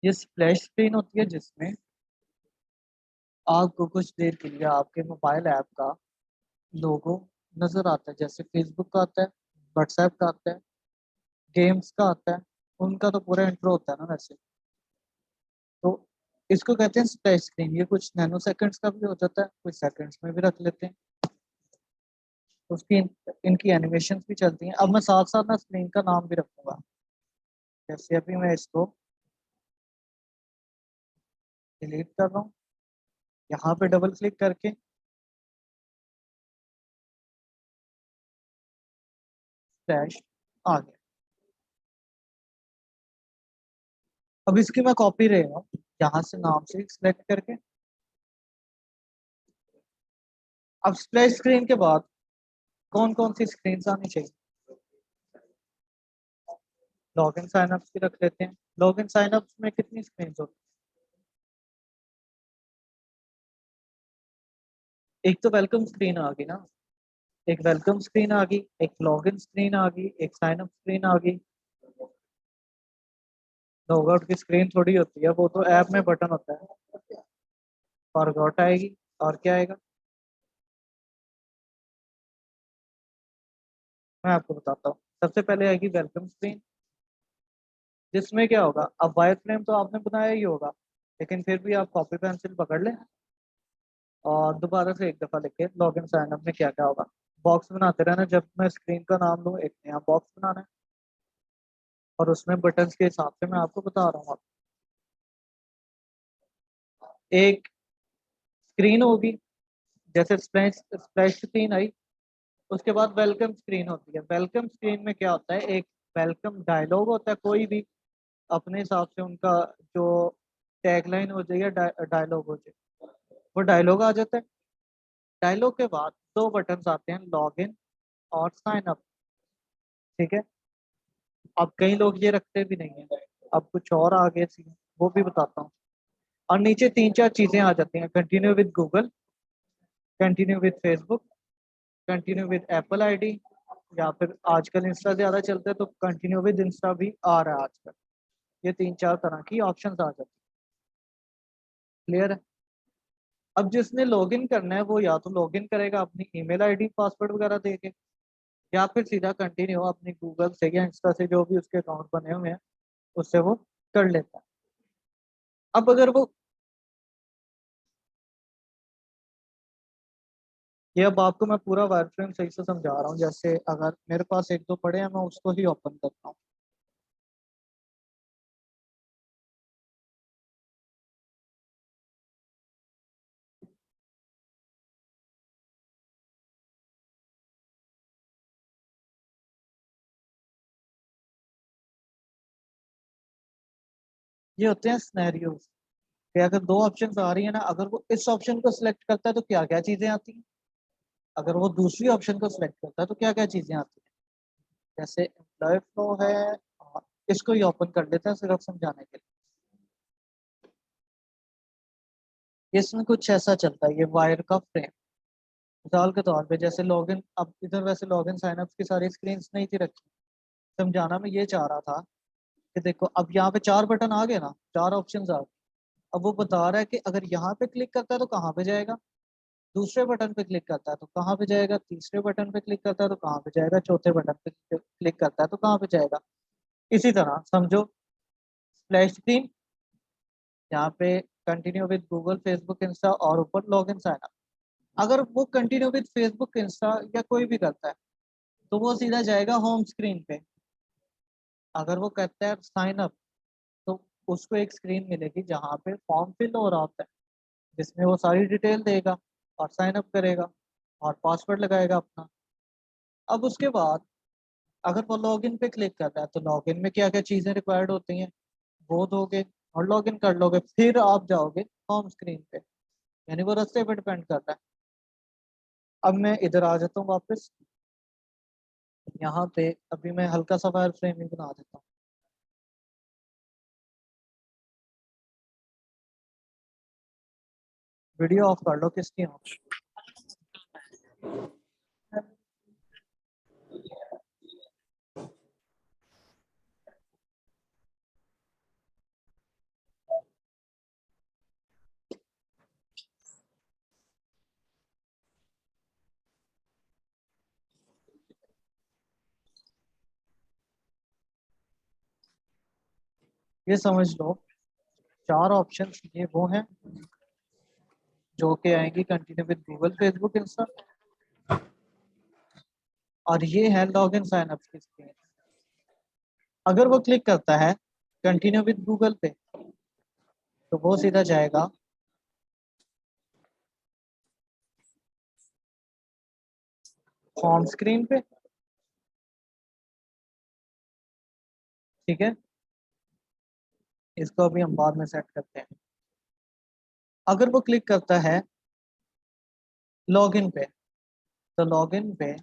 ये splash screen होती है जिसमें आपको कुछ देर के लिए आपके मोबाइल ऐप का लोगो नजर आता है, जैसे फेसबुक का आता है, व्हाट्सएप का आता है, गेम्स का आता है। उनका तो पूरा इंट्रो होता है ना वैसे। तो इसको कहते हैं स्प्लैश स्क्रीन। ये कुछ नैनो सेकंड्स का भी हो जाता है, कुछ सेकंड्स में भी रख लेते हैं। उसकी इनकी एनिमेशन भी चलती हैं। अब मैं साथ साथ ना स्क्रीन का नाम भी रखूंगा। जैसे अभी मैं इसको डिलीट कर रहा हूँ, यहाँ पे डबल क्लिक करके स्लैश आ गया। अब इसकी मैं कॉपी ले रहा हूँ, यहाँ से नाम से सिलेक्ट करके। अब स्प्लैश स्क्रीन के बाद कौन कौन सी स्क्रीन आनी चाहिए? लॉगिन साइनअप की रख लेते हैं। लॉगिन साइनअप में कितनी स्क्रीन होती है? एक तो वेलकम स्क्रीन आ गई ना, एक वेलकम स्क्रीन आ गई, एक लॉगिन स्क्रीन आ गई, एक साइन अप स्क्रीन आ गई। लॉग आउट की स्क्रीन थोड़ी होती है, वो तो ऐप में बटन होता है। फॉरगॉट आएगी। और क्या आएगा? मैं आपको बताता हूँ। सबसे पहले आएगी वेलकम स्क्रीन, जिसमें क्या होगा, अब वायर फ्रेम तो आपने बनाया ही होगा, लेकिन फिर भी आप कॉपी पेंसिल पकड़ लें और दोबारा से एक दफा लिखे लॉगिन साइन अप में क्या क्या होगा। बॉक्स बनाते रहना। जब मैं स्क्रीन का नाम लूँ, एक नया बॉक्स बनाना है और उसमें बटन के हिसाब से मैं आपको बता रहा हूँ। एक स्क्रीन होगी, जैसे स्प्लैश स्प्लैश स्क्रीन आई, उसके बाद वेलकम स्क्रीन होती है। वेलकम स्क्रीन में क्या होता है, एक वेलकम डायलॉग होता है। कोई भी अपने हिसाब से उनका जो टैगलाइन हो जाए या डायलॉग हो जाए, वो डायलॉग आ जाता है। डायलॉग के बाद दो बटन्स आते हैं, लॉग इन और साइन अप। ठीक है। अब कई लोग ये रखते भी नहीं है। अब कुछ और आगे सी वो भी बताता हूँ। और नीचे तीन चार चीजें आ जाती हैं, continue with Google, continue with Facebook, continue with Apple ID, या फिर आजकल इंस्टा ज्यादा चलता है तो कंटिन्यू विद इंस्टा भी आ रहा है आजकल। ये तीन चार तरह की ऑप्शंस आ जाती है। क्लियर है? अब जिसने लॉगिन करना है वो या तो लॉगिन करेगा अपनी ईमेल आईडी पासवर्ड वगैरह दे के, या फिर सीधा कंटिन्यू अपनी गूगल से या इंस्टा से जो भी उसके अकाउंट बने हुए हैं उससे वो कर लेता है। अब अगर वो ये अब आपको मैं पूरा वायर फ्रेम सही से समझा रहा हूँ। जैसे अगर मेरे पास एक दो पड़े हैं, मैं उसको ही ओपन करता हूँ। ये होते हैं सिनेरियोज कि अगर दो ऑप्शंस आ रही है ना, अगर वो इस ऑप्शन को सिलेक्ट करता है तो क्या क्या चीजें आती हैं, अगर वो दूसरी ऑप्शन को सिलेक्ट करता है तो क्या क्या चीजें आती हैं। जैसे एम्प्लॉय फ्लो है, इसको ही ओपन कर लेते हैं सिर्फ समझाने के लिए। इसमें कुछ ऐसा चलता है, ये वायर का फ्रेम। मिसाल के तौर पे जैसे लॉगिन, अब इधर वैसे लॉगिन साइनअप की सारी स्क्रीन नहीं थी रखी। समझाना मैं ये चाह रहा था कि देखो अब यहाँ पे चार बटन आ गए ना, चार ऑप्शन आ गए। अब वो बता रहा है कि अगर यहाँ पे क्लिक करता है तो कहाँ पे जाएगा, दूसरे बटन पे क्लिक करता है तो कहाँ पे जाएगा, तीसरे बटन पे क्लिक करता है तो कहाँ पे जाएगा, चौथे बटन पे क्लिक करता है तो कहाँ पे जाएगा। इसी तरह समझो, स्प्लैश स्क्रीन, यहाँ पे continue with Google Facebook Insta और ऊपर लॉग इन साइन अप। अगर वो कंटिन्यू विद फेसबुक इंस्टा या कोई भी करता है तो वो सीधा जाएगा होम स्क्रीन पे। अगर वो कहता है साइन अप, तो उसको एक स्क्रीन मिलेगी जहाँ पे फॉर्म फिल हो रहा होता है, जिसमें वो सारी डिटेल देगा और साइन अप करेगा और पासवर्ड लगाएगा अपना। अब उसके बाद अगर वो लॉगिन पे क्लिक करता है तो लॉगिन में क्या क्या चीज़ें रिक्वायर्ड होती हैं वो दोगे और लॉगिन कर लोगे, फिर आप जाओगे होम स्क्रीन पे। यानी वो रास्ते पे डिपेंड करता है। अब मैं इधर आ जाता हूँ वापस। यहाँ पे अभी मैं हल्का सा वायर फ्रेम ही बना देता हूँ। वीडियो ऑफ कर लो किसकी हो। ये समझ लो 4 ऑप्शन ये वो हैं जो कि आएंगी continue with Google, Facebook, Insta, और ये है लॉग इन साइन अप की स्क्रीन। अगर वो क्लिक करता है कंटिन्यू विद गूगल पे तो वो सीधा जाएगा होम स्क्रीन पे, ठीक है। इसको अभी हम बाद में सेट करते हैं। अगर वो क्लिक करता है लॉगिन पे तो लॉगिन पे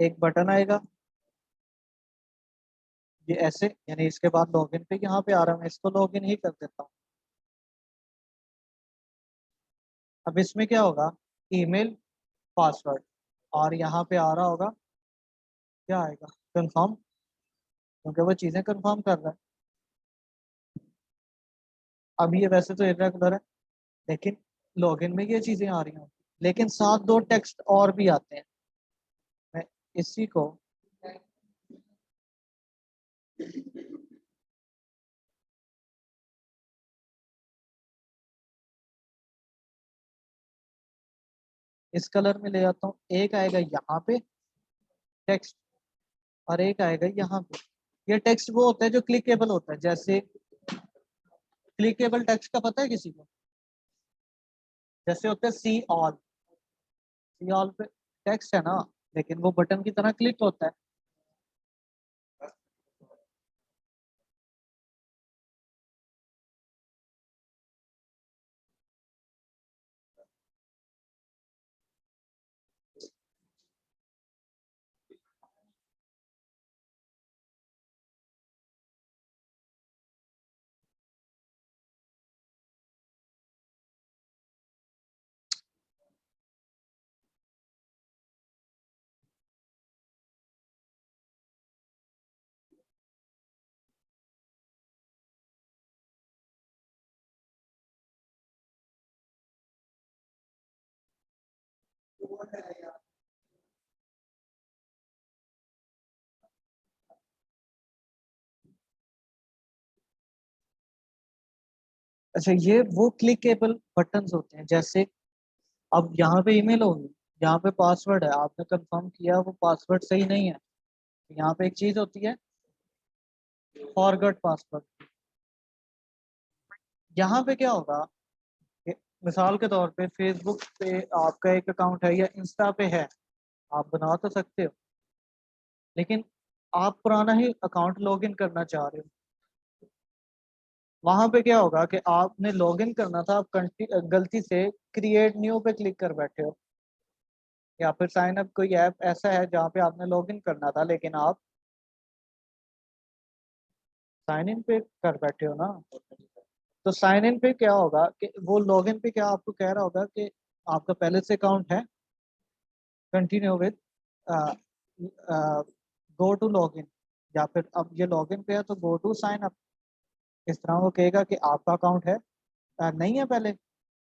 एक बटन आएगा ये ऐसे, यानी इसके बाद लॉगिन पे यहाँ पे आ रहा है, मैं इसको लॉगिन ही कर देता हूँ। अब इसमें क्या होगा, ईमेल, पासवर्ड, और यहाँ पे आ रहा होगा क्या आएगा, कंफर्म, क्योंकि वो चीज़ें कंफर्म कर रहा है। अब ये वैसे तो इरेगुलर है लेकिन लॉगिन में ये चीज़ें आ रही हैं, लेकिन साथ 2 टेक्स्ट और भी आते हैं। मैं इसी को इस कलर में ले आता हूँ। एक आएगा यहाँ पे टेक्स्ट और एक आएगा यहाँ पे। ये टेक्स्ट वो होता है जो क्लिकेबल होता है, जैसे क्लिकेबल टेक्स्ट का पता है किसी को, जैसे होता है सी ऑल, सी ऑल पे टेक्स्ट है ना, लेकिन वो बटन की तरह क्लिक होता है। अच्छा, ये वो क्लिकेबल बटन्स होते हैं, जैसे अब यहाँ पे ईमेल होगी, यहाँ पे पासवर्ड है, आपने कंफर्म किया वो पासवर्ड सही नहीं है, यहाँ पे एक चीज होती है फॉरगॉट पासवर्ड। यहाँ पे क्या होगा कि मिसाल के तौर पे फेसबुक पे आपका एक अकाउंट है या इंस्टा पे है, आप बना तो सकते हो, लेकिन आप पुराना ही अकाउंट लॉगिन करना चाह रहे हो। वहां पे क्या होगा कि आपने लॉगिन करना था, आप गलती से क्रिएट न्यू पे क्लिक कर बैठे हो, या फिर साइन अप कोई ऐप ऐसा है जहाँ पे आपने लॉगिन करना था लेकिन आप साइन इन पे कर बैठे हो ना। तो साइन इन पे क्या होगा कि वो लॉगिन पे क्या आपको कह रहा होगा कि आपका पहले से अकाउंट है, continue with go to login, या फिर अब ये लॉगिन पे है तो गो टू साइन अप। इस तरह वो कहेगा कि आपका अकाउंट है नहीं है पहले,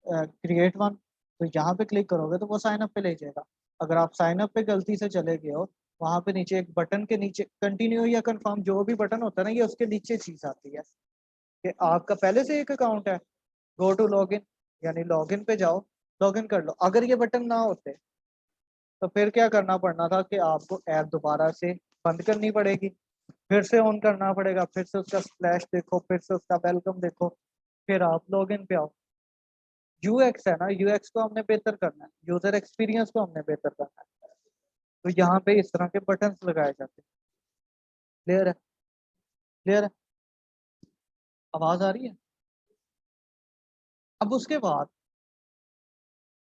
क्रिएट वन, तो यहाँ पे क्लिक करोगे तो वो साइन अप पे ले जाएगा। अगर आप साइन अप पे गलती से चले गए हो, वहां पे नीचे एक बटन के नीचे कंटिन्यू या कंफर्म जो भी बटन होता है ना, ये उसके नीचे चीज आती है कि आपका पहले से एक अकाउंट है, गो टू लॉगिन, यानी लॉगिन पे जाओ, लॉगिन कर लो। अगर ये बटन ना होते तो फिर क्या करना पड़ना था कि आपको ऐप दोबारा से बंद करनी पड़ेगी, फिर से ऑन करना पड़ेगा, फिर से उसका स्प्लैश देखो, फिर से उसका वेलकम देखो, फिर आप लॉगिन पे आओ। यूएक्स है ना, यूएक्स को हमने बेहतर करना है, यूजर एक्सपीरियंस को हमने बेहतर करना है, तो यहाँ पे इस तरह के बटन्स लगाए जाते हैं। क्लियर है, क्लियर है, आवाज आ रही है। अब उसके बाद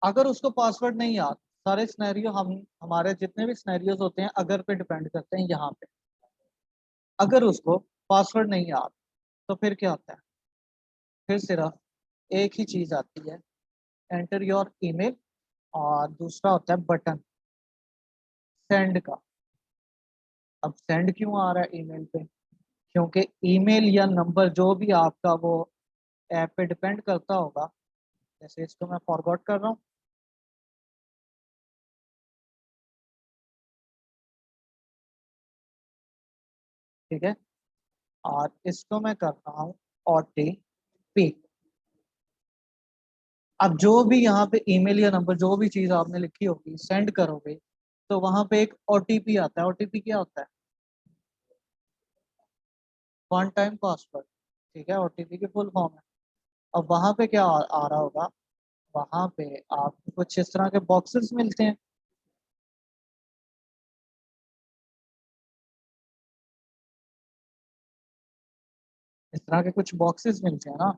अगर उसको पासवर्ड नहीं याद, सारे सिनेरियो हम हमारे जितने भी सिनेरियोज होते हैं अगर पे डिपेंड करते हैं यहाँ पे, अगर उसको पासवर्ड नहीं याद तो फिर क्या होता है, फिर सिर्फ एक ही चीज आती है, एंटर योर ईमेल, और दूसरा होता है बटन सेंड का। अब सेंड क्यों आ रहा है ईमेल पे, क्योंकि ईमेल या नंबर जो भी आपका वो ऐप पे डिपेंड करता होगा। जैसे इसको मैं फॉरवर्ड कर रहा हूँ, ठीक है, और इसको मैं कर रहा हूँ OTP। अब जो भी यहाँ पे ईमेल या नंबर जो भी चीज आपने लिखी होगी सेंड करोगे तो वहां पे एक OTP आता है। OTP क्या होता है? One time password. ठीक है, OTP की फुल फॉर्म है। अब वहां पे क्या आ रहा होगा? वहां पे आपको कुछ इस तरह के बॉक्सेस मिलते हैं। इस तरह के कुछ बॉक्सेस मिलते हैं ना,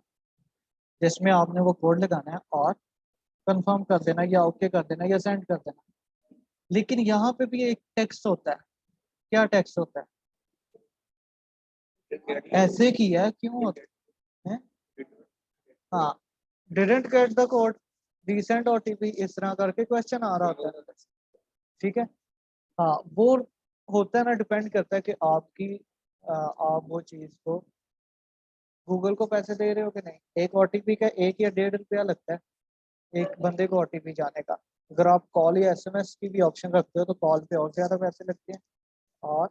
जिसमें आपने वो कोड लगाना है और कंफर्म कर देना या ओके कर देना या सेंड कर देना। लेकिन यहाँ पे भी एक टेक्स्ट होता है। क्या टेक्स्ट होता है? ऐसे किया क्यों होता है? हाँ, didn't get the code, recent OTP, इस तरह करके क्वेश्चन आ रहा होता है। ठीक है। हाँ, वो होता है ना, डिपेंड करता है कि आपकी आप वो चीज को गूगल को पैसे दे रहे हो कि नहीं। एक OTP का 1 या 1.5 रुपया लगता है एक बंदे को OTP जाने का। अगर आप कॉल या SMS की भी ऑप्शन रखते हो तो कॉल पे और ज्यादा पैसे लगते हैं और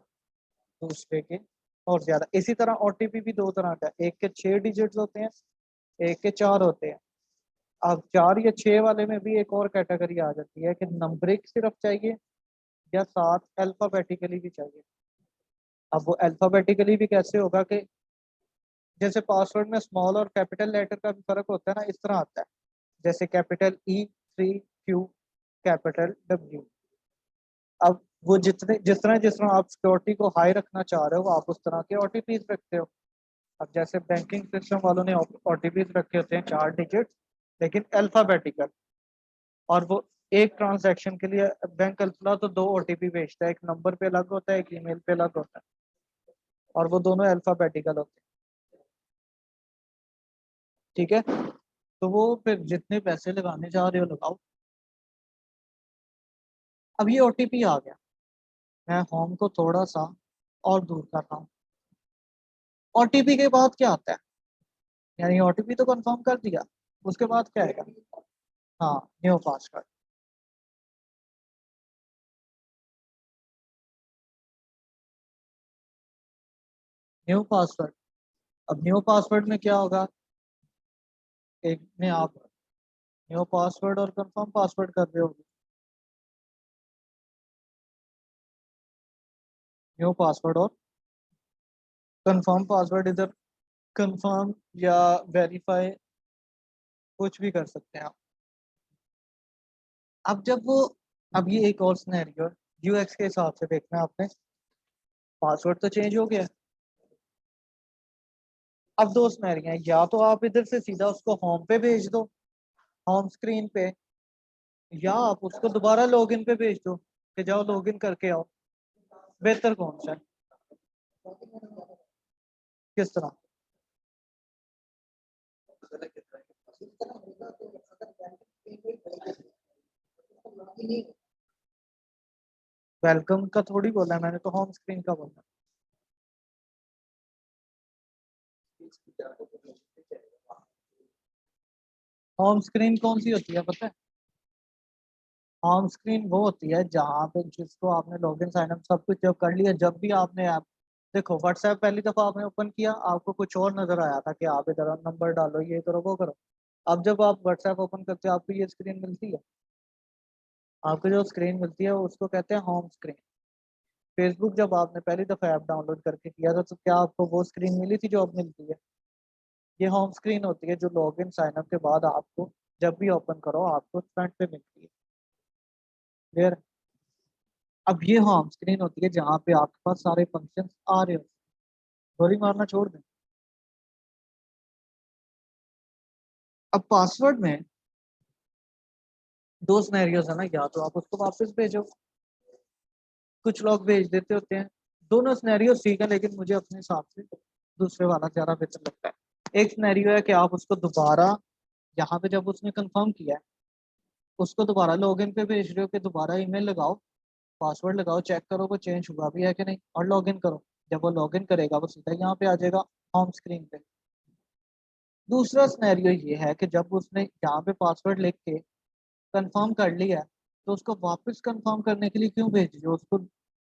दूसरे के और ज्यादा। इसी तरह OTP भी दो तरह का, एक के 6 डिजिट्स होते हैं, एक के 4 होते हैं। अब 4 या 6 वाले में भी एक और कैटेगरी आ जाती है कि नंबरिक सिर्फ चाहिए या साथ अल्फाबेटिकली भी चाहिए। अब वो अल्फाबेटिकली भी कैसे होगा कि जैसे पासवर्ड में स्मॉल और कैपिटल लेटर का भी फर्क होता है ना, इस तरह आता है। जैसे कैपिटल E3Q, कैपिटल W। अब वो जिस तरह आप सिक्योरिटी को हाई रखना चाह रहे हो आप उस तरह के OTPs रखते हो। अब जैसे बैंकिंग सिस्टम वालों ने OTPs रखे होते हैं 4 डिजिट, लेकिन अल्फाबेटिकल। और वो एक ट्रांजैक्शन के लिए बैंक अल्फा तो 2 OTP भेजता है, एक नंबर पे अलग होता है, एक ईमेल पे अलग होता है, और वो दोनों अल्फाबेटिकल होते हैं। ठीक है, तो वो फिर जितने पैसे लगाने जा रहे हो लगाओ। अब ये OTP आ गया, मैं होम को थोड़ा सा और दूर कर रहा हूँ। OTP के बाद क्या आता है? यानी OTP तो कंफर्म कर दिया, उसके बाद क्या आएगा? हाँ, न्यू पासवर्ड। New password. अब न्यू पासवर्ड में क्या होगा? एक में आप न्यू पासवर्ड और कंफर्म पासवर्ड कर रहे हो। न्यू पासवर्ड और कंफर्म पासवर्ड, इधर कंफर्म या वेरीफाई कुछ भी कर सकते हैं आप। अब जब वो अब ये एक और सिनेरियो UX के हिसाब से देखना है आपने। पासवर्ड तो चेंज हो गया। अब दो सिनेरियो हैं, या तो आप इधर से सीधा उसको होम पे भेज दो, होम स्क्रीन पे, या आप उसको दोबारा लॉगिन पे भेज दो कि जाओ लॉगिन करके आओ। बेहतर कौन सा है? किस तरह? वेलकम का थोड़ी बोला है मैंने, तो होम स्क्रीन का बोला। होम स्क्रीन कौन सी होती है पता है? होम स्क्रीन वो होती है जहाँ पे जिसको आपने लॉगिन साइन अप सब कुछ जब कर लिया, जब भी आपने ऐप देखो, व्हाट्सएप पहली दफा आपने ओपन किया आपको कुछ और नजर आया था कि आप इधर नंबर डालो, ये करो वो करो। अब जब आप व्हाट्सएप ओपन करते हो आपको ये स्क्रीन मिलती है। आपको जो स्क्रीन मिलती है उसको कहते हैं होम स्क्रीन। फेसबुक जब आपने पहली दफा ऐप डाउनलोड करके किया था तो क्या आपको वो स्क्रीन मिली थी जो अब मिलती है? ये होम स्क्रीन होती है जो लॉगिन साइन अप के बाद आपको जब भी ओपन करो आपको फ्रंट पे मिलती है। क्लियर? अब ये होम स्क्रीन होती है जहाँ पे आपके पास सारे फंक्शन आ रहे हो। गोली मारना छोड़ दें। अब पासवर्ड में दो सिनेरियोज है ना, या तो आप उसको वापस भेजो, कुछ लोग भेज देते होते हैं। दोनों सिनेरियो ठीक है, लेकिन मुझे अपने हिसाब से दूसरे वाला ज्यादा बेहतर लगता है। एक सिनेरियो है कि आप उसको दोबारा यहाँ पे जब उसने कंफर्म किया है उसको दोबारा लॉगिन पे भेज रहे हो कि दोबारा ईमेल लगाओ, पासवर्ड लगाओ, चेक करो वो चेंज हुआ भी है कि नहीं, और लॉगिन करो। जब वो लॉगिन करेगा वो सीधा यहाँ पे आ जाएगा होम स्क्रीन पे। दूसरा सिनेरियो ये है कि जब उसने यहाँ पे पासवर्ड लिख के कंफर्म कर लिया है तो उसको वापस कंफर्म करने के लिए क्यों भेज रहे हो उसको?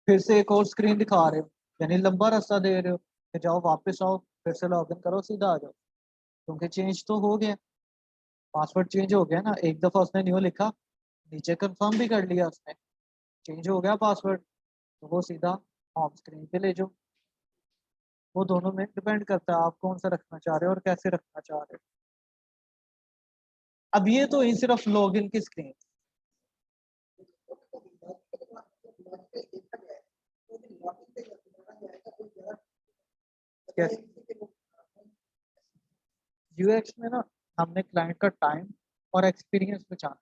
फिर से एक और स्क्रीन दिखा रहे हो, यानी लंबा रास्ता दे रहे हो। फिर जाओ वापस आओ, फिर से लॉगिन करो, सीधा आ जाओ, क्योंकि चेंज तो हो गया, पासवर्ड चेंज हो गया ना। एक दफा उसने न्यू लिखा, नीचे कंफर्म भी कर लिया उसने, चेंज हो गया पासवर्ड, तो वो सीधा होम स्क्रीन पे ले जाओ। वो दोनों में डिपेंड करता है आप कौन सा रखना चाह रहे हो और कैसे रखना चाह रहे हो। अब ये तो ही सिर्फ लॉगिन की स्क्रीन। यूएक्स में ना हमने क्लाइंट का टाइम और एक्सपीरियंस बचाना।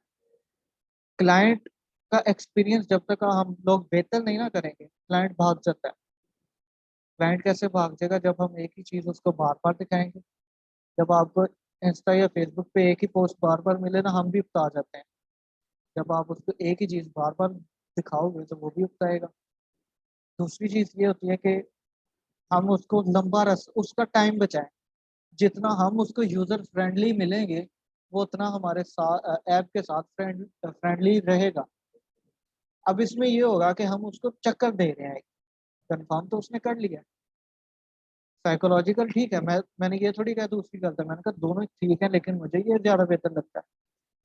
क्लाइंट का एक्सपीरियंस जब तक हम लोग बेहतर नहीं ना करेंगे, क्लाइंट भाग जाता है। क्लाइंट कैसे भाग जाएगा, जब हम एक ही चीज उसको बार बार दिखाएंगे। जब आपको इंस्टा या फेसबुक पे एक ही पोस्ट बार बार मिले ना, हम भी उकता जाते हैं। जब आप उसको एक ही चीज बार बार दिखाओगे तो वो भी उकताएगा। दूसरी चीज ये होती है कि हम उसको लंबा रस उसका टाइम बचाएं। जितना हम उसको यूजर फ्रेंडली मिलेंगे, वो उतना हमारे साथ ऐप के साथ फ्रेंडली रहेगा। अब इसमें ये होगा कि हम उसको चक्कर दे रहे हैं, कंफर्म तो उसने कर लिया, साइकोलॉजिकल ठीक है। मैंने ये थोड़ी कहा दूसरी गलत है, मैंने कहा दोनों ठीक है, लेकिन मुझे ये ज्यादा बेहतर लगता है।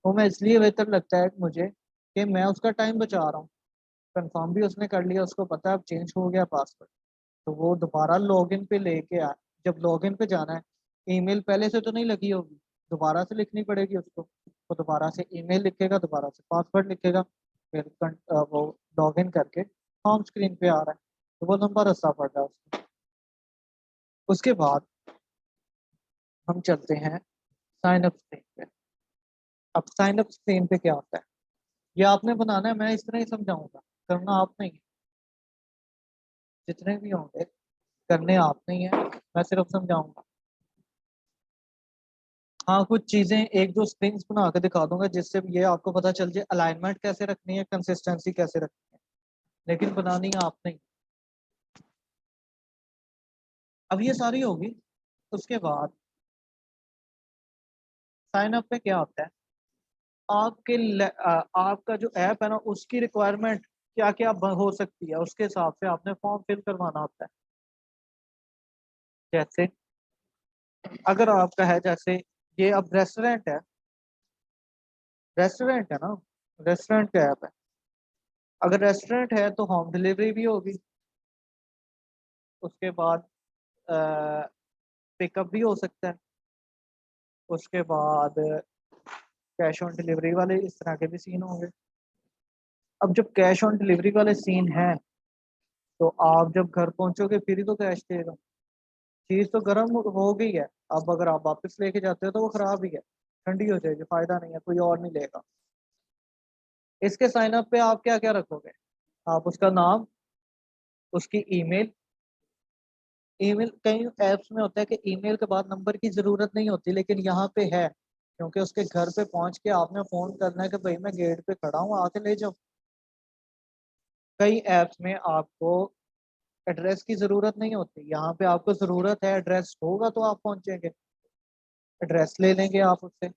वो मैं इसलिए बेहतर लगता है मुझे कि मैं उसका टाइम बचा रहा हूँ। कंफर्म भी उसने कर लिया, उसको पता है अब चेंज हो गया पासवर्ड, तो वो दोबारा लॉगिन पे लेके आ। जब लॉगिन पे जाना है, ईमेल पहले से तो नहीं लगी होगी, दोबारा से लिखनी पड़ेगी उसको। वो दोबारा से ईमेल लिखेगा, दोबारा से पासवर्ड लिखेगा, फिर वो लॉगिन करके होम स्क्रीन पे आ रहा है, तो वो लंबा रास्ता पड़ रहा है उसको। उसके बाद हम चलते हैं साइन अप स्क्रीन पे। अब साइन अप स्क्रीन पे क्या होता है, ये आपने बनाना है, मैं इस तरह ही समझाऊंगा, करना आप नहीं है। जितने भी होंगे करने आप नहीं है, मैं सिर्फ समझाऊंगा। हाँ, कुछ चीजें एक दो स्प्रिंग्स बना के दिखा दूंगा जिससे ये आपको पता चल जाए अलाइनमेंट कैसे रखनी है, कंसिस्टेंसी कैसे रखनी है, लेकिन बनानी आप नहीं। अब ये सारी होगी। उसके बाद साइन अप पे क्या होता है, आपका जो ऐप है ना, उसकी रिक्वायरमेंट क्या क्या हो सकती है, उसके हिसाब से आपने फॉर्म फिल करवाना होता है। जैसे अगर आपका है, जैसे ये अब रेस्टोरेंट है, रेस्टोरेंट है ना, रेस्टोरेंट का ऐप है। अगर रेस्टोरेंट है तो होम डिलीवरी भी होगी। उसके बाद पिकअप भी हो सकता है। उसके बाद कैश ऑन डिलीवरी वाले इस तरह के भी सीन होंगे। अब जब कैश ऑन डिलीवरी वाले सीन हैं, तो आप जब घर पहुंचोगे फिर ही तो कैश देगा। चीज़ तो गर्म हो गई है, अब अगर आप वापस लेके जाते हो तो वो खराब ही है, ठंडी हो जाएगी, फायदा नहीं है, कोई और नहीं लेगा। इसके साइन अप पे आप क्या क्या रखोगे, आप उसका नाम, उसकी ईमेल। ईमेल कई ऐप्स में होता है कि ईमेल के बाद नंबर की जरूरत नहीं होती, लेकिन यहाँ पे है, क्योंकि उसके घर पे पहुंच के आपने फोन करना है कि भाई मैं गेट पे खड़ा हूँ, आके ले जाओ। कई ऐप्स में आपको एड्रेस की जरूरत नहीं होती, यहाँ पे आपको जरूरत है, एड्रेस होगा तो आप पहुंचेंगे। एड्रेस ले लेंगे आप उससे,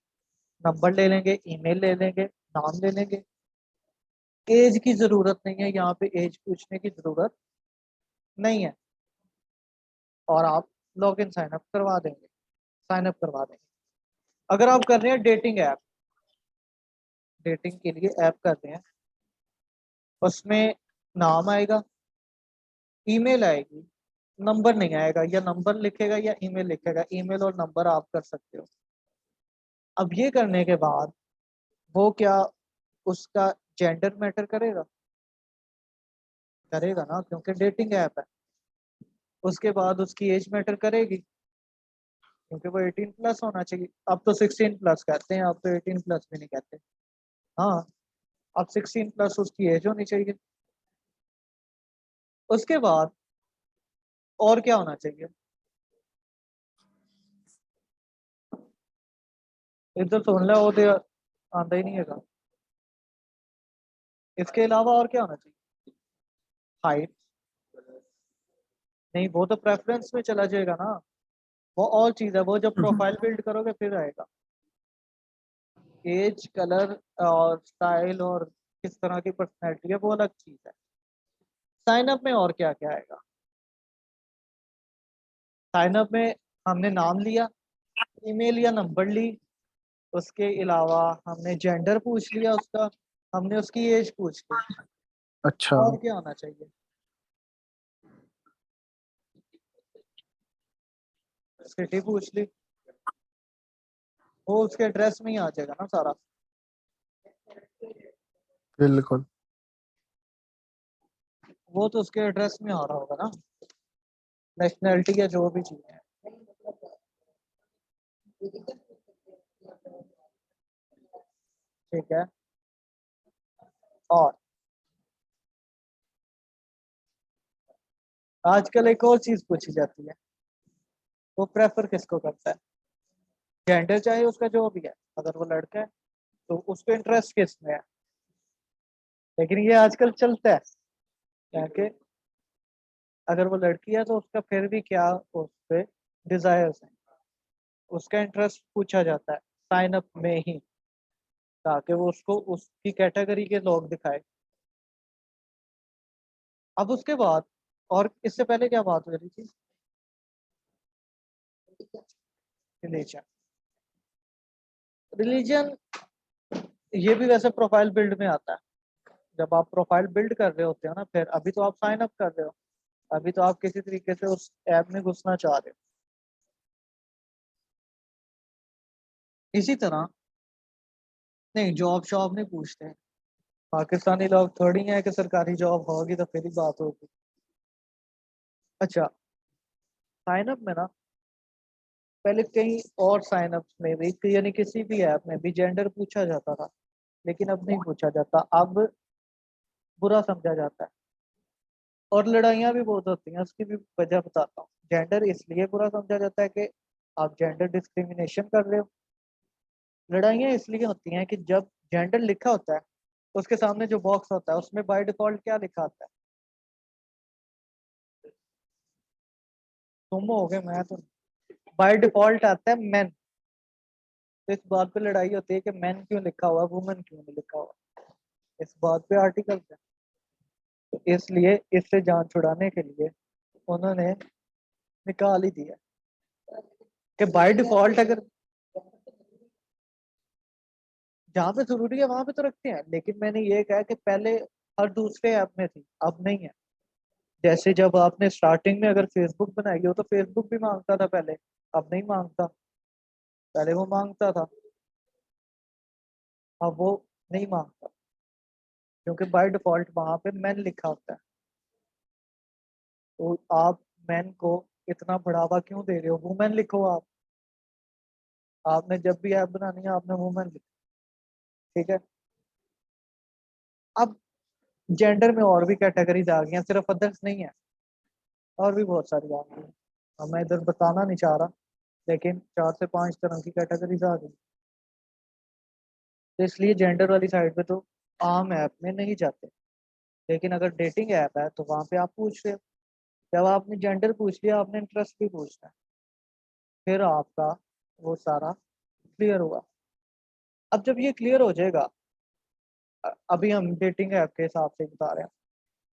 नंबर ले लेंगे, ईमेल ले लेंगे, नाम ले लेंगे। एज की जरूरत नहीं है, यहाँ पे एज पूछने की जरूरत नहीं है, और आप लॉग इन साइन अप करवा देंगे, साइन अप करवा देंगे। अगर आप कर रहे हैं डेटिंग ऐप, डेटिंग के लिए ऐप कर रहे हैं, उसमें नाम आएगा, ईमेल आएगी, नंबर नहीं आएगा, या नंबर लिखेगा या ईमेल लिखेगा, ईमेल और नंबर आप कर सकते हो। अब ये करने के बाद वो क्या, उसका जेंडर मैटर करेगा, करेगा ना, क्योंकि डेटिंग ऐप है। उसके बाद उसकी एज मैटर करेगी, क्योंकि वो 18 प्लस होना चाहिए। अब तो 16 प्लस कहते हैं, अब तो 18 प्लस भी नहीं कहते। हाँ, अब 16 प्लस उसकी एज होनी चाहिए। उसके बाद और क्या होना चाहिए, इधर सुन लो, वो तो आंदा ही नहीं है। इसके अलावा और क्या होना चाहिए, हाइट। नहीं, वो तो प्रेफरेंस में चला जाएगा ना, वो और चीज है, वो जब प्रोफाइल बिल्ड करोगे फिर आएगा। एज, कलर और स्टाइल और किस तरह की पर्सनैलिटी है, वो अलग चीज है। साइन अप में और क्या क्या आएगा, साइन अप में हमने नाम लिया, ईमेल या नंबर ली, उसके अलावा हमने जेंडर पूछ लिया उसका, हमने उसकी एज पूछ ली। अच्छा। और क्या होना चाहिए? सिटी पूछ ली, वो उसके एड्रेस में ही आ जाएगा ना सारा। बिल्कुल। वो तो उसके एड्रेस में आ रहा होगा ना, नेशनैलिटी या जो भी चीज़ है। ठीक है। और आजकल एक और चीज पूछी जाती है, वो प्रेफर किसको करता है? जेंडर चाहे उसका जो भी है, अगर वो लड़का है तो उसको इंटरेस्ट किस में है। लेकिन ये आजकल चलता है कि अगर वो लड़की है तो उसका फिर भी क्या उस पे डिजायर्स है, उसका इंटरेस्ट पूछा जाता है साइन अप में ही, ताकि वो उसको उसकी कैटेगरी के लोग दिखाए। अब उसके बाद, और इससे पहले क्या बात हो रही थी? रिलीजन। रिलीजन ये भी वैसे प्रोफाइल बिल्ड में आता है। जब आप प्रोफाइल बिल्ड कर रहे होते हो ना, फिर अभी तो आप साइन अप कर रहे हो, अभी तो आप किसी तरीके से उस ऐप में घुसना चाह रहे हो। इसी तरह नहीं, जॉब शॉब नहीं पूछते। पाकिस्तानी लोग थोड़ी हैं कि सरकारी जॉब होगी तो फिर ही बात होगी। अच्छा, साइन अप में ना, पहले कहीं और साइन अप में भी यानी किसी भी ऐप में भी जेंडर पूछा जाता था, लेकिन अब नहीं पूछा जाता, अब बुरा समझा जाता है। और लड़ाइयाँ भी बहुत होती हैं, उसकी भी वजह बताता हूँ। जेंडर इसलिए बुरा समझा जाता है कि आप जेंडर डिस्क्रिमिनेशन कर रहे हो। लड़ाइयाँ इसलिए होती हैं कि जब जेंडर लिखा होता है, उसके सामने जो बॉक्स होता है उसमें बाय डिफॉल्ट क्या लिखा आता है? तुम हो गए, मैं तो। बाय डिफॉल्ट आता है मैन। तो इस बात पे लड़ाई होती है कि मैन क्यों लिखा हुआ है, वुमेन क्यों नहीं लिखा हुआ। इस बात पे आर्टिकल है। तो इसलिए इससे जान छुड़ाने के लिए उन्होंने निकाल ही दिया कि बाय डिफॉल्ट अगर जहाँ पे जरूरी है वहां पे तो रखते हैं, लेकिन मैंने ये कहा कि पहले हर दूसरे ऐप में थी, अब नहीं है। जैसे जब आपने स्टार्टिंग में अगर फेसबुक बनाई हो तो फेसबुक भी मांगता था पहले, अब नहीं मांगता। पहले वो मांगता था, अब वो नहीं मांगता, क्योंकि बाय डिफॉल्ट वहां पे मैन लिखा होता है। तो आप मैन को इतना बढ़ावा क्यों दे रहे हो? वुमेन लिखो आप। आपने जब भी ऐप बनानी है आपने वुमेन लिखो। ठीक है। अब जेंडर में और भी कैटेगरीज आ गई हैं, सिर्फ अदर्स नहीं है, और भी बहुत सारी आ गई हैं। अब मैं इधर बताना नहीं चाह रहा, लेकिन 4 से 5 तरह की कैटेगरीज आ गई। तो इसलिए जेंडर वाली साइड पे तो आम ऐप में नहीं जाते। लेकिन अगर डेटिंग ऐप है तो वहां पे आप पूछ रहे हो। जब आपने जेंडर पूछ लिया, आपने इंटरेस्ट भी पूछना है, फिर आपका वो सारा क्लियर हुआ। अब जब ये क्लियर हो जाएगा, अभी हम डेटिंग ऐप के हिसाब से बता रहे हैं,